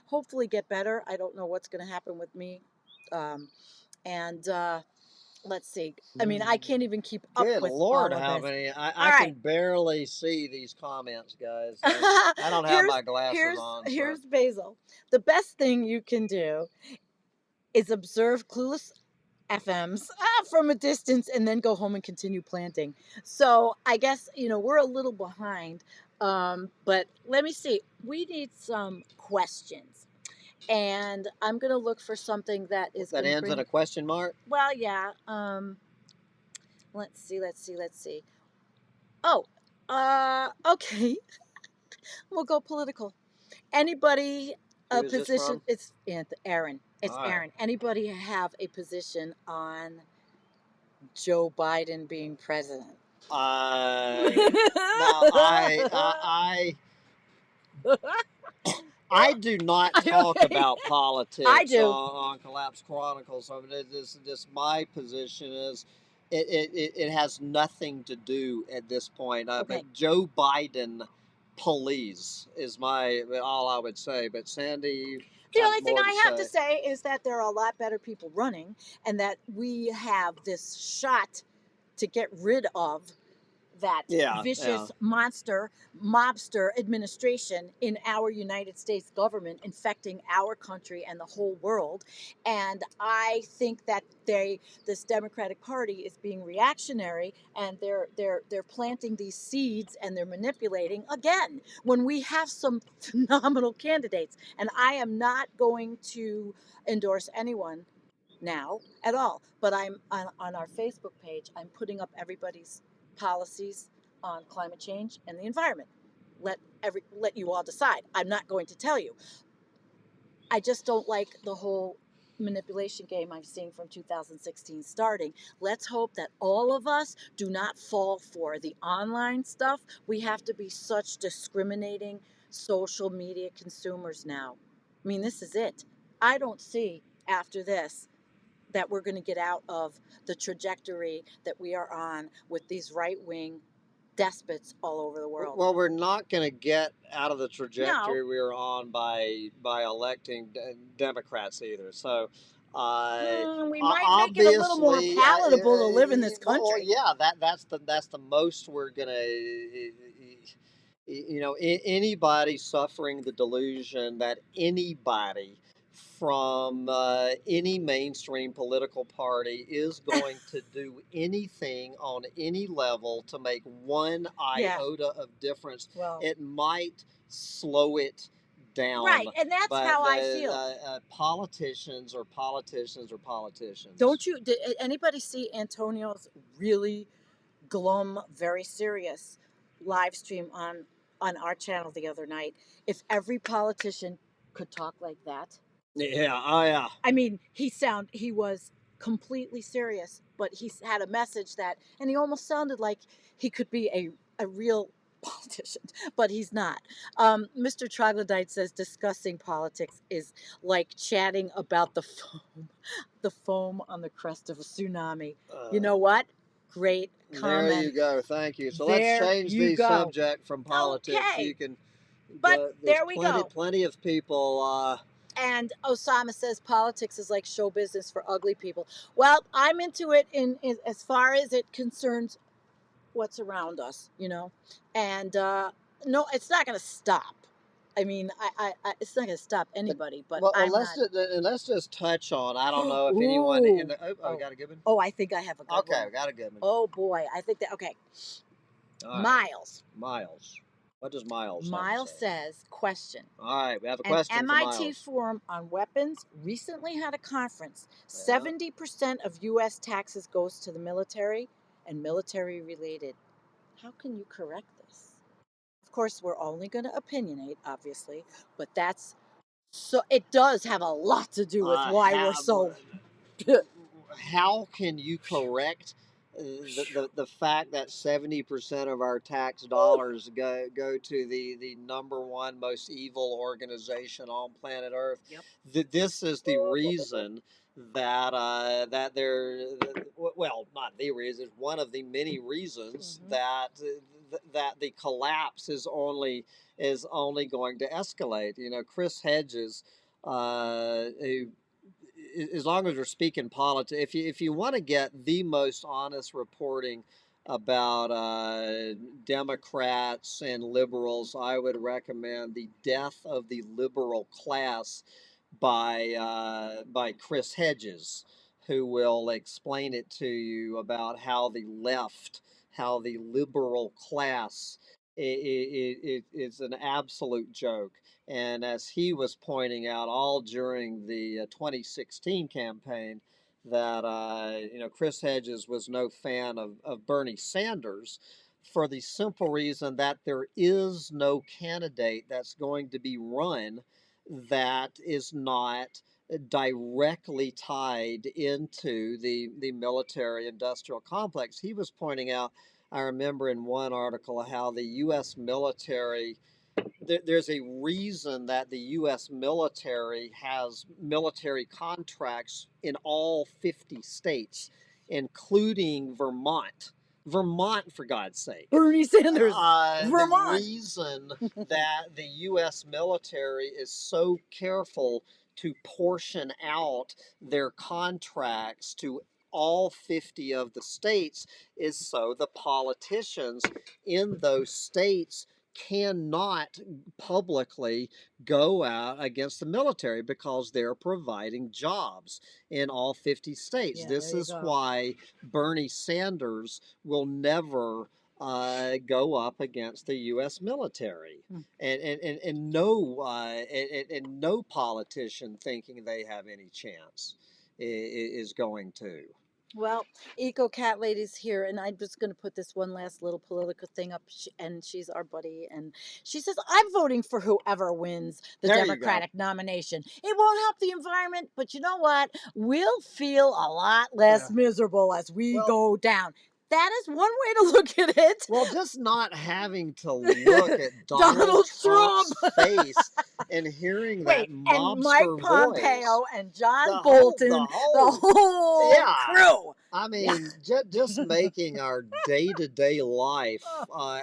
hopefully get better. I don't know what's going to happen with me, and. Let's see. I mean, I can't even keep up Good with Lord, all of how this. many? I right. can barely see these comments, guys. I don't have my glasses on. So. Here's Basil. The best thing you can do is observe clueless FMs from a distance and then go home and continue planting. So I guess, we're a little behind. But let me see. We need some questions. And I'm going to look for something that is that ends in a question mark. Well, yeah. Let's see. Oh, okay. We'll go political. Anybody a Who is this position? from? It's Aaron. It's All right. Aaron. Anybody have a position on Joe Biden being president? Now I do not talk about politics I do. on Collapse Chronicles. I mean, this my position is it has nothing to do at this point. Okay. But Joe Biden, please, is all I would say. But Sandy, the only thing I have to say is that there are a lot better people running, and that we have this shot to get rid of that vicious mobster administration in our United States government, infecting our country and the whole world. And I think that this Democratic Party is being reactionary, and they're planting these seeds, and they're manipulating again when we have some phenomenal candidates. And I am not going to endorse anyone now at all, but I'm on our Facebook page. I'm putting up everybody's policies on climate change and the environment. Let you all decide. I'm not going to tell you. I just don't like the whole manipulation game I'm seeing from 2016 starting. Let's hope that all of us do not fall for the online stuff. We have to be such discriminating social media consumers now. I mean, this is it. I don't see after this that we're going to get out of the trajectory that we are on with these right-wing despots all over the world. Well, we're not going to get out of the trajectory No. we were on by electing Democrats either. So, We might make it a little more obviously, palatable to live in this well, country. yeah, that's the most we're gonna. Anybody suffering the delusion that anybody from any mainstream political party is going to do anything on any level to make one Yeah. iota of difference, Well, it might slow it down. right, and that's But how I feel. politicians are politicians are politicians. Don't you? Did anybody see Antonio's really glum, very serious live stream on our channel the other night? If every politician could talk like that, Yeah, oh yeah. I mean, he was completely serious, but he had a message that, and he almost sounded like he could be a real politician, but he's not. Mr. Troglodyte says discussing politics is like chatting about the foam on the crest of a tsunami. You know what? Great comment. There you go. Thank you. So There let's change you the go. subject from politics. So Okay. you can. But There's there we go. plenty of people. And Osama says politics is like show business for ugly people. Well, I'm into it in as far as it concerns what's around us, you know. And no, it's not going to stop. I mean, it's not going to stop anybody. But Well, I'm let's just touch on. I don't know if Ooh. anyone in the. Oh, Oh. got a good one. Oh, I think I have a good Okay, one. we got a good one. Oh boy, I think that okay. All right. Miles. What does Miles? Miles says, question. All right, we have a question An for MIT Miles. Forum on Weapons recently had a conference. 70% of U.S. taxes goes to the military and military related. How can you correct this? Of course, we're only going to opinionate, obviously, but that's so. It does have a lot to do with why we're so. How can you correct the fact that 70% of our tax dollars go to the number one most evil organization on planet Earth? Yep. This is the reason that well, not the reason, one of the many reasons that the collapse is only going to escalate. You know, Chris Hedges, who, as long as we're speaking politics, if you want to get the most honest reporting about Democrats and liberals, I would recommend The Death of the Liberal Class by Chris Hedges, who will explain it to you about how the left, how the liberal class is an absolute joke. And as he was pointing out all during the 2016 campaign, that Chris Hedges was no fan of Bernie Sanders for the simple reason that there is no candidate that's going to be run that is not directly tied into the military industrial complex. He was pointing out, I remember in one article, how the U.S. military, there's a reason that the U.S. military has military contracts in all 50 states, including Vermont. Vermont, for God's sake. Bernie Sanders, Vermont. The reason that the U.S. military is so careful to portion out their contracts to all 50 of the states is so the politicians in those states cannot publicly go out against the military because they're providing jobs in all 50 states. Yeah, this is why Bernie Sanders will never go up against the U.S. military, and no politician thinking they have any chance is going to. Well, Eco Cat Lady's here, and I'm just going to put this one last little political thing up, and she's our buddy, and she says, I'm voting for whoever wins the Democratic nomination. It won't help the environment, but you know what? We'll feel a lot less miserable as we go down. That is one way to look at it. Well, just not having to look at Donald Trump's face and hearing that mobster and Mike Pompeo voice. and John Bolton, the whole crew. I Yeah. mean, just making our day-to-day life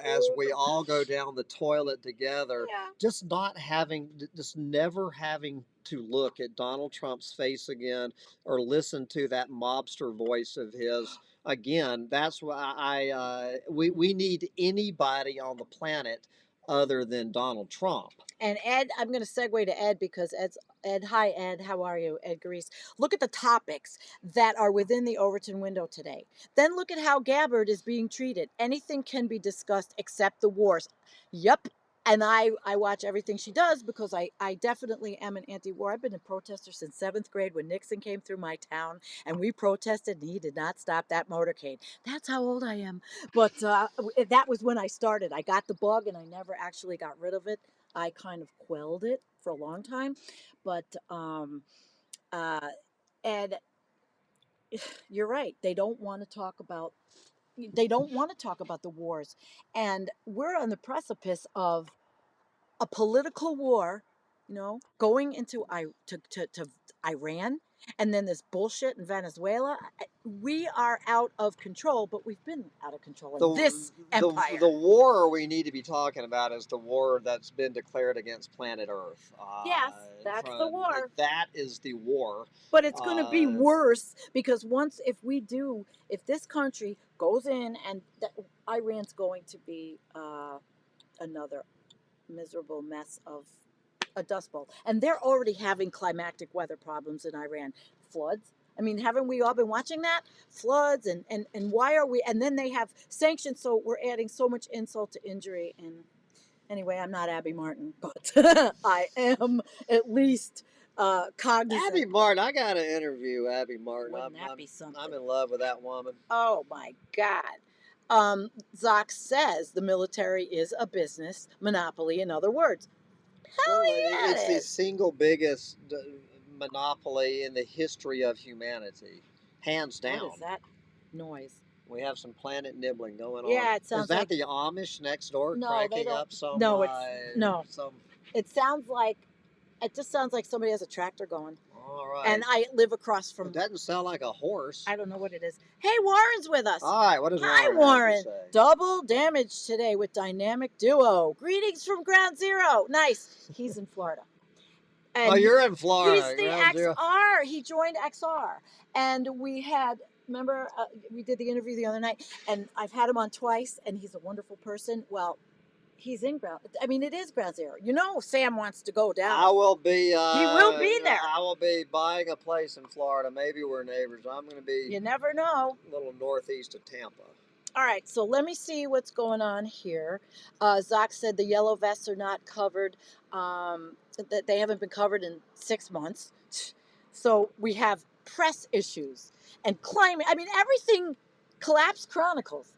as we all go down the toilet together, Yeah. just not having, just never having to look at Donald Trump's face again or listen to that mobster voice of his again. That's why we need anybody on the planet other than Donald Trump. And Ed, I'm going to segue to Ed because Ed. Hi, Ed. How are you, Ed Grease? Look at the topics that are within the Overton window today. Then look at how Gabbard is being treated. Anything can be discussed except the wars. Yep. And I watch everything she does because I definitely am an anti-war. I've been a protester since 7th grade when Nixon came through my town and we protested and he did not stop that motorcade. That's how old I am. But that was when I started. I got the bug and I never actually got rid of it. I kind of quelled it for a long time, but uh, and you're right. They don't want to talk about the wars, and we're on the precipice of a political war, going into to Iran, and then this bullshit in Venezuela. We are out of control, but we've been out of control in this The empire. war we need to be talking about is the war that's been declared against planet Earth. Yes, that's the war. That is the war. But it's going to be Uh, worse because if this country goes in and Iran's going to be another miserable mess of a dust bowl. And they're already having climactic weather problems in Iran. Floods. I mean, haven't we all been watching that? Floods and why are we? And then they have sanctions, so we're adding so much insult to injury. And anyway, I'm not Abby Martin, but I am at least cognizant. Abby Martin, I got to interview Abby Martin. Wouldn't that be something? I'm in love with that woman. Oh my God. Zoc says the military is a business monopoly, in other words. Hell yeah, It's the single biggest monopoly in the history of humanity, hands down. What is that noise? We have some planet nibbling going on. Yeah, it sounds Is that like the Amish next door no, cranking they don't. up some? No, it's no. Some. It just sounds like somebody has a tractor going. All right. And I live across from. It doesn't sound like a horse. I don't know what it is. Hey, Warren's with us. All right, what is Warren? Hi, have to Warren. say? Double damage today with Dynamic Duo. Greetings from Ground Zero. Nice. He's in Florida. And Oh, you're in Florida. he's the Ground Zero. XR. He joined XR. And remember, we did the interview the other night, and I've had him on twice, and he's a wonderful person. Well, he's in it is Ground Zero. Sam wants to go down. I will be. He will be there. I will be buying a place in Florida. Maybe we're neighbors. I'm going to be. You never know. A little northeast of Tampa. All right, so let me see what's going on here. Zoc said the yellow vests are not covered. That they haven't been covered in 6 months. So we have press issues and climate. I mean, everything. Collapse Chronicles.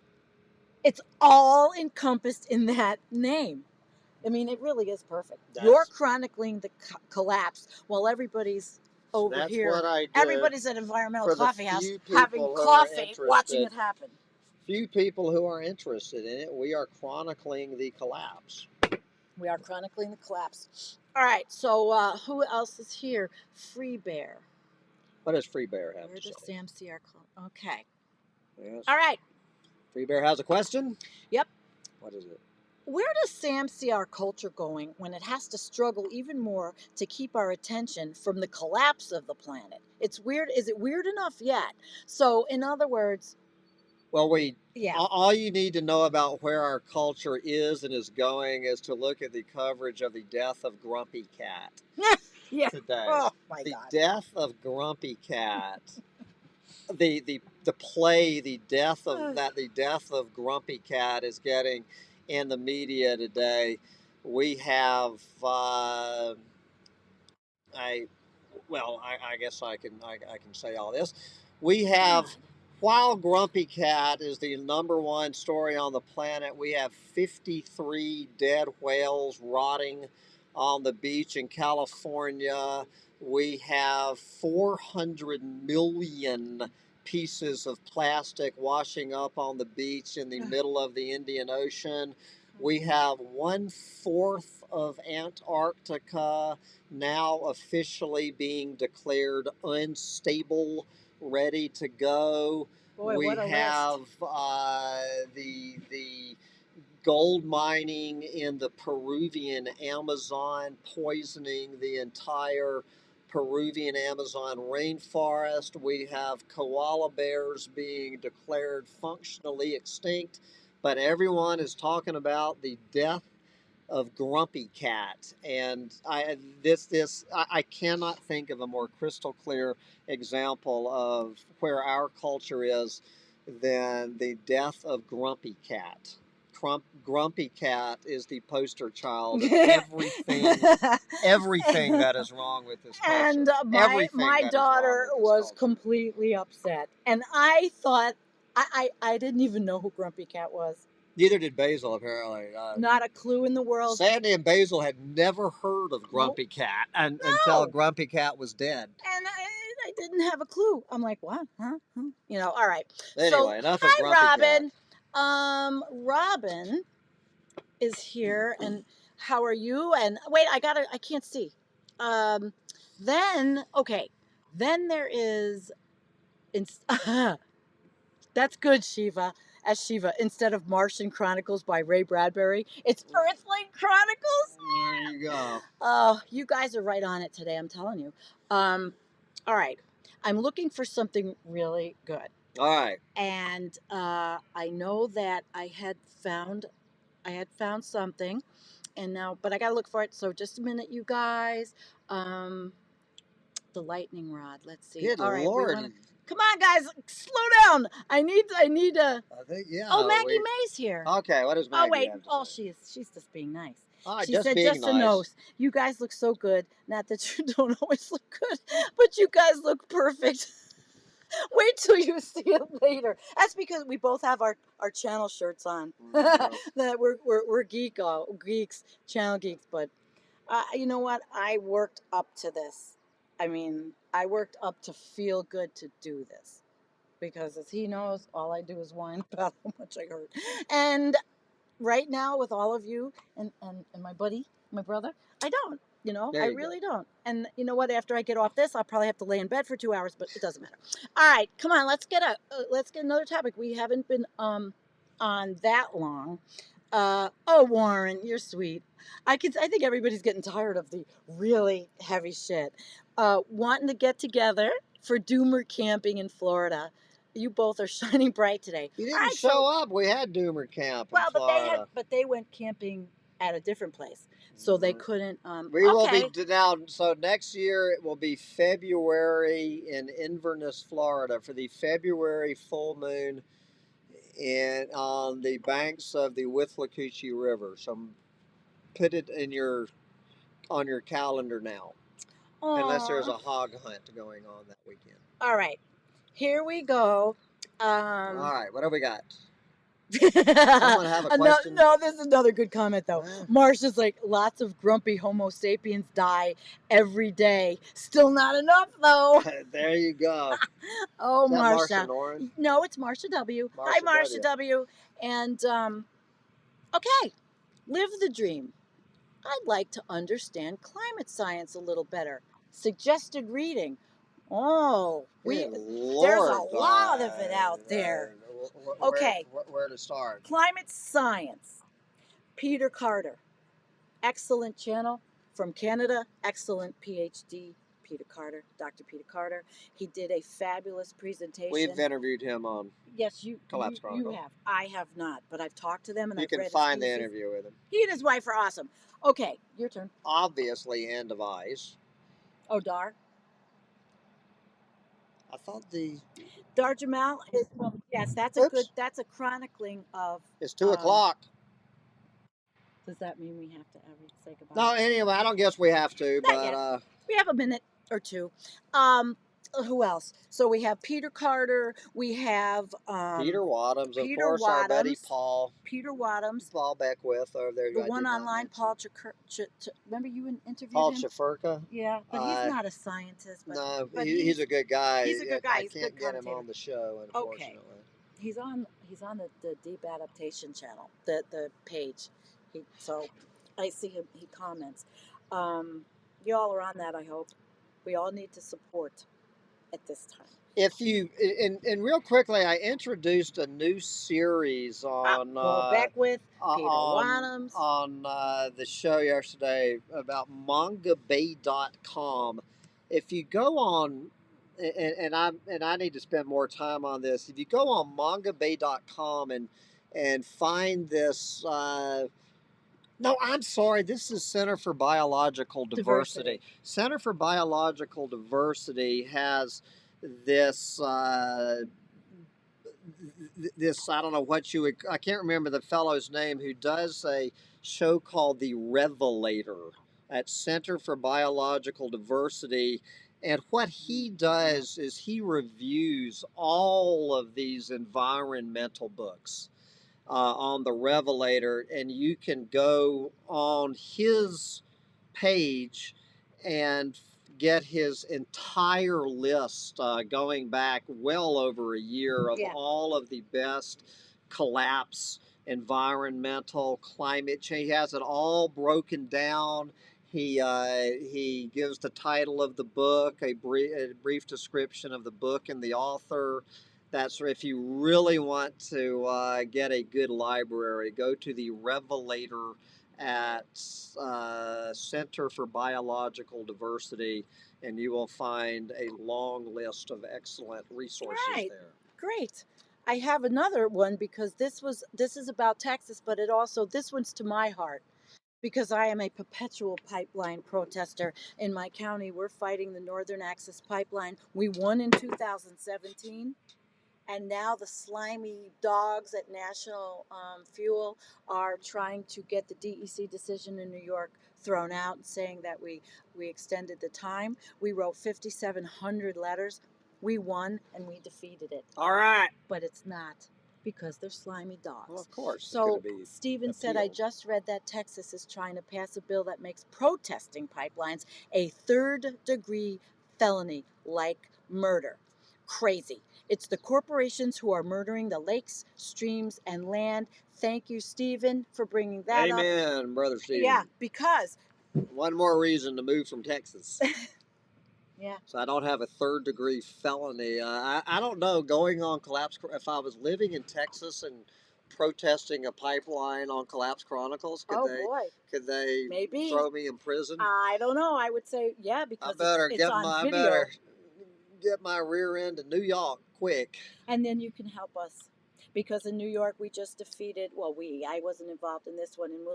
It's all encompassed in that name. I mean, it really is perfect. You're chronicling the collapse while everybody's over That's here. what I did. Everybody's at Environmental Coffee House people having who are coffee, watching interested. it happen. Few people who are interested in it. We are chronicling the collapse. We are chronicling the collapse. All right, so who else is here? Free Bear. What does Free Bear have Where to does say? Sam see our Okay. Yes. All right. Free Bear has a question? Yep. What is it? Where does Sam see our culture going when it has to struggle even more to keep our attention from the collapse of the planet? It's weird. Is it weird enough yet? So, in other words, well, all you need to know about where our culture is and is going is to look at the coverage of the death of Grumpy Cat today. Oh my God. The death of Grumpy Cat. the play, the death of Grumpy Cat is getting in the media today. We have I guess I can say all this. We have, while Grumpy Cat is the #1 story on the planet, we have 53 dead whales rotting on the beach in California. We have 400 million pieces of plastic washing up on the beach in the middle of the Indian Ocean. We have 1/4 of Antarctica now officially being declared unstable ready to go. Boy, We what a have list. The gold mining in the Peruvian Amazon poisoning the entire Peruvian Amazon rainforest. We have koala bears being declared functionally extinct, but everyone is talking about the death of Grumpy Cat, and I cannot think of a more crystal clear example of where our culture is than the death of Grumpy Cat. Grumpy Cat is the poster child of everything that is wrong with this culture. And Everything my that is wrong daughter with this was culture. completely upset, and I thought I didn't even know who Grumpy Cat was. Neither did Basil, apparently. Not a clue in the world. Sandy and Basil had never heard of Grumpy Cat until No. Grumpy Cat was dead. And I didn't have a clue. I'm like, what? Huh? You know, all right. Anyway, So, enough of hi, Grumpy Cat. Robin. Robin is here, and how are you? And wait, I can't see. Um, okay. Then there is, that's good, Shiva. As Shiva, instead of Martian Chronicles by Ray Bradbury, it's Earthling Chronicles. There you go. Oh, you guys are right on it today, I'm telling you. All right. I'm looking for something really good. All right. And I know that I had found something, and now, but I gotta look for it. So just a minute, you guys. The lightning rod. Let's see. Good All right, Lord. Come on, guys, slow down. I need a. I think, yeah. Oh, Maggie May's here. Okay, what does Maggie Oh wait. have to Oh, say? she's just being nice. Oh, She just said being just a nice. nose. You guys look so good. Not that you don't always look good, but you guys look perfect. Wait till you see it later. That's because we both have our channel shirts on. That we're geeks, channel geeks. But you know what? I worked up to this. I mean, I worked up to feel good to do this because, as he knows, all I do is whine about how much I hurt. And right now, with all of you and my buddy, my brother, I don't. You know, I really don't. And you know what? After I get off this, I'll probably have to lay in bed for 2 hours, but it doesn't matter. All right, come on, let's get another topic. We haven't been on that long. Oh, Warren, you're sweet. I think everybody's getting tired of the really heavy shit. Wanting to get together for Doomer camping in Florida. You both are shining bright today. You didn't show up. We had Doomer Camp in Florida. But they went camping at a different place, so they couldn't. We will be now. So next year it will be February in Inverness, Florida, for the February full moon on the banks of the Withlacoochee River. So put it on your calendar now. Aww. Unless there's a hog hunt going on that weekend. All right, here we go. All right, what have we got? Someone have a question? No, this is another good comment though. Marsha's like, lots of grumpy Homo sapiens die every day. Still not enough though. There you go. Oh, Marsha Noren? No, it's Marsha W. Hi, Marsha W. And okay, live the dream. I'd like to understand climate science a little better. Suggested reading. Oh, there's a lot of it out there. Okay. Where to start? Climate science. Peter Carter. Excellent channel from Canada. Excellent PhD. Peter Carter, Dr. Peter Carter. He did a fabulous presentation. We've interviewed him on Collapse Chronicles. You have. I have not, but I've talked to them and you I've read can find the interview with him. He and his wife are awesome. Okay, your turn. Obviously, End of Ice. Oh, Dar. I thought the Dar Jamal is yes. That's That's a chronicling of. It's 2:00. Does that mean we have to say goodbye? No, anyway, I don't guess we have to, but we have a minute or two. Who else? So we have Peter Carter. We have Peter Wadhams, of course, our buddy Paul. Peter Wadhams. Paul Beckwith over there. The one online, Paul remember you interviewed Paul him? Chafurka? Yeah, but he's not a scientist. No, he's a good guy. He's a good guy. I can't get him on the show, unfortunately. Okay. He's on the Deep Adaptation channel, the page. So I see him. He comments. Y'all are on that. I hope we all need to support at this time. If you and real quickly, I introduced a new series Paul Beckwith, Peter on Wadhams. the show yesterday about mangabay.com. If you go on, and I need to spend more time on this. If you go on mangabay.com and find this. No, I'm sorry. This is Center for Biological Diversity. Center for Biological Diversity has this this I don't know what you would, I can't remember the fellow's name who does a show called The Revelator at Center for Biological Diversity. And what he does is he reviews all of these environmental books on the Revelator, and you can go on his page and get his entire list going back well over a year of all of the best collapse, environmental, climate change. He has it all broken down. He gives the title of the book, a brief description of the book and the author. That's if you really want to get a good library, go to the Revelator at Center for Biological Diversity, and you will find a long list of excellent resources there. Great. I have another one because this is about Texas, but this one's to my heart because I am a perpetual pipeline protester in my county. We're fighting the Northern Access Pipeline. We won in 2017. And now the slimy dogs at National Fuel are trying to get the DEC decision in New York thrown out and saying that we extended the time. We wrote 5,700 letters. We won and we defeated it. All right. But it's not because they're slimy dogs. Well, of course. So Stephen said, I just read that Texas is trying to pass a bill that makes protesting pipelines a third-degree felony like murder. Crazy. It's the corporations who are murdering the lakes, streams, and land. Thank you, Stephen, for bringing that up. Amen, Brother Stephen. Yeah, because one more reason to move from Texas. Yeah. So I don't have a third-degree felony. I don't know, going on Collapse, if I was living in Texas and protesting a pipeline on Collapse Chronicles, could they maybe throw me in prison? I don't know. I would say, yeah, because it's on video. I better get my rear end to New York quick. And then you can help us. Because in New York, we just defeated, I wasn't involved in this one, in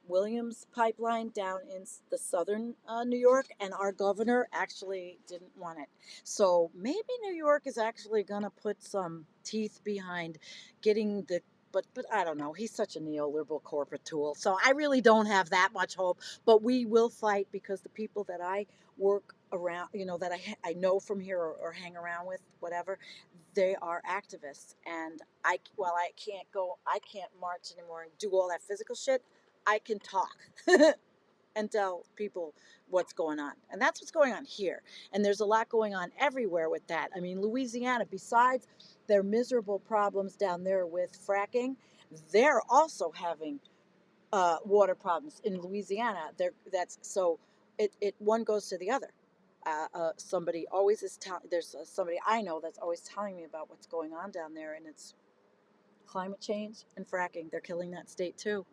Williams pipeline down in the southern New York, and our governor actually didn't want it. So maybe New York is actually going to put some teeth behind getting but I don't know. He's such a neoliberal corporate tool. So I really don't have that much hope. But we will fight because the people that I work around, that I know from here or hang around with, whatever, they are activists. And I can't march anymore and do all that physical shit. I can talk and tell people what's going on. And that's what's going on here. And there's a lot going on everywhere with that. I mean, Louisiana, besides their miserable problems down there with fracking, they're also having water problems in Louisiana. It one goes to the other. Somebody always is telling. There's somebody I know that's always telling me about what's going on down there, and it's climate change and fracking. They're killing that state too.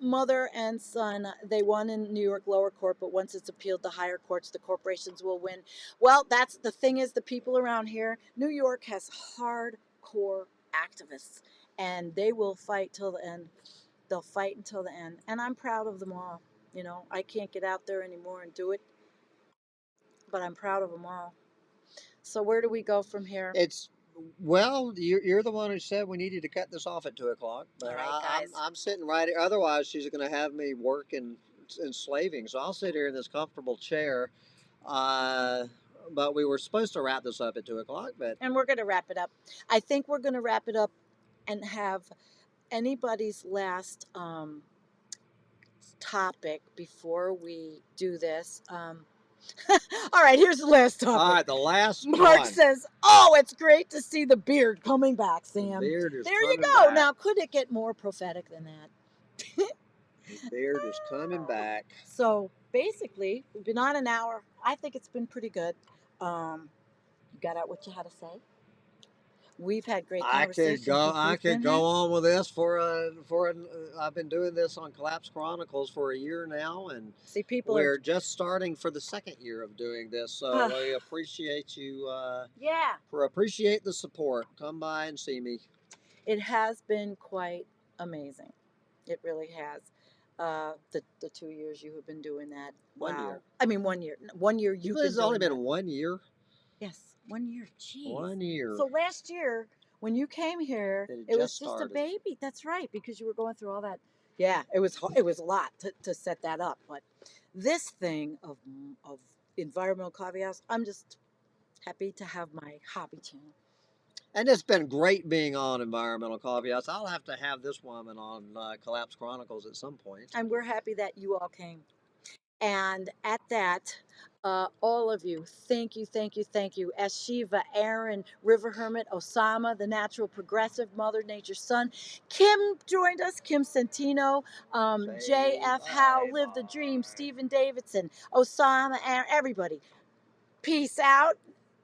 Mother and son, they won in New York lower court, but once it's appealed to higher courts, the corporations will win. Well, that's the thing is the people around here, New York has hardcore activists, and they will fight till the end. They'll fight until the end, and I'm proud of them all. I can't get out there anymore and do it, but I'm proud of them all. So where do we go from here? You're the one who said we needed to cut this off at 2:00. But all right, guys. I'm sitting right here. Otherwise, she's going to have me working and slaving. So I'll sit here in this comfortable chair. But we were supposed to wrap this up at 2:00. And we're going to wrap it up. I think we're going to wrap it up and have anybody's last topic before we do this. All right, here's the last topic. All right, the last Mark one. says, "Oh, it's great to see the beard coming back, Sam." The beard is there you coming go. back. Now, could it get more prophetic than that? The beard is coming back. So basically, we've been on an hour. I think it's been pretty good. You got out what you had to say. We've had great conversations since I we've could been here. go on with this I've been doing this on Collapse Chronicles for a year now, and See, people are. we're just starting for the second year of doing this. So we appreciate you. Yeah, Appreciate the support. Come by and see me. it has been quite amazing. It really has. The 2 years you have been doing that. 1 year. I mean, 1 year. 1 year you've been It's only doing been that. 1 year. Yes, 1 year. Jeez. 1 year. So last year when you came here, It was just just a started. baby. That's right, because you were going through all that. Yeah, it was a lot to set that up. But this thing of environmental coffee house, I'm just happy to have my hobby channel. And it's been great being on Environmental Coffee House. I'll have to have this woman on Collapse Chronicles at some point. And we're happy that you all came. And at that, all of you, thank you, thank you, thank you. As Shiva, Aaron, River Hermit, Osama, the Natural Progressive, Mother Nature's Son. Kim joined us, Kim Santino, JF Howe, Live the Dream, Stephen Davidson, Osama, Aaron, everybody. Peace out.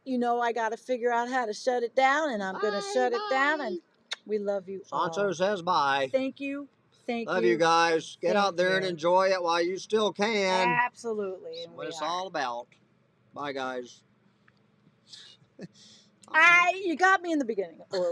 You know I got to figure out how to shut it down, and I'm going to shut it down. And we love you Sancho all. says bye. Thank you. Thank Love you. you guys. Get Thank out there and you. enjoy it while you still can. Absolutely. That's And what we it's are. all about. Bye, guys. You got me in the beginning. Or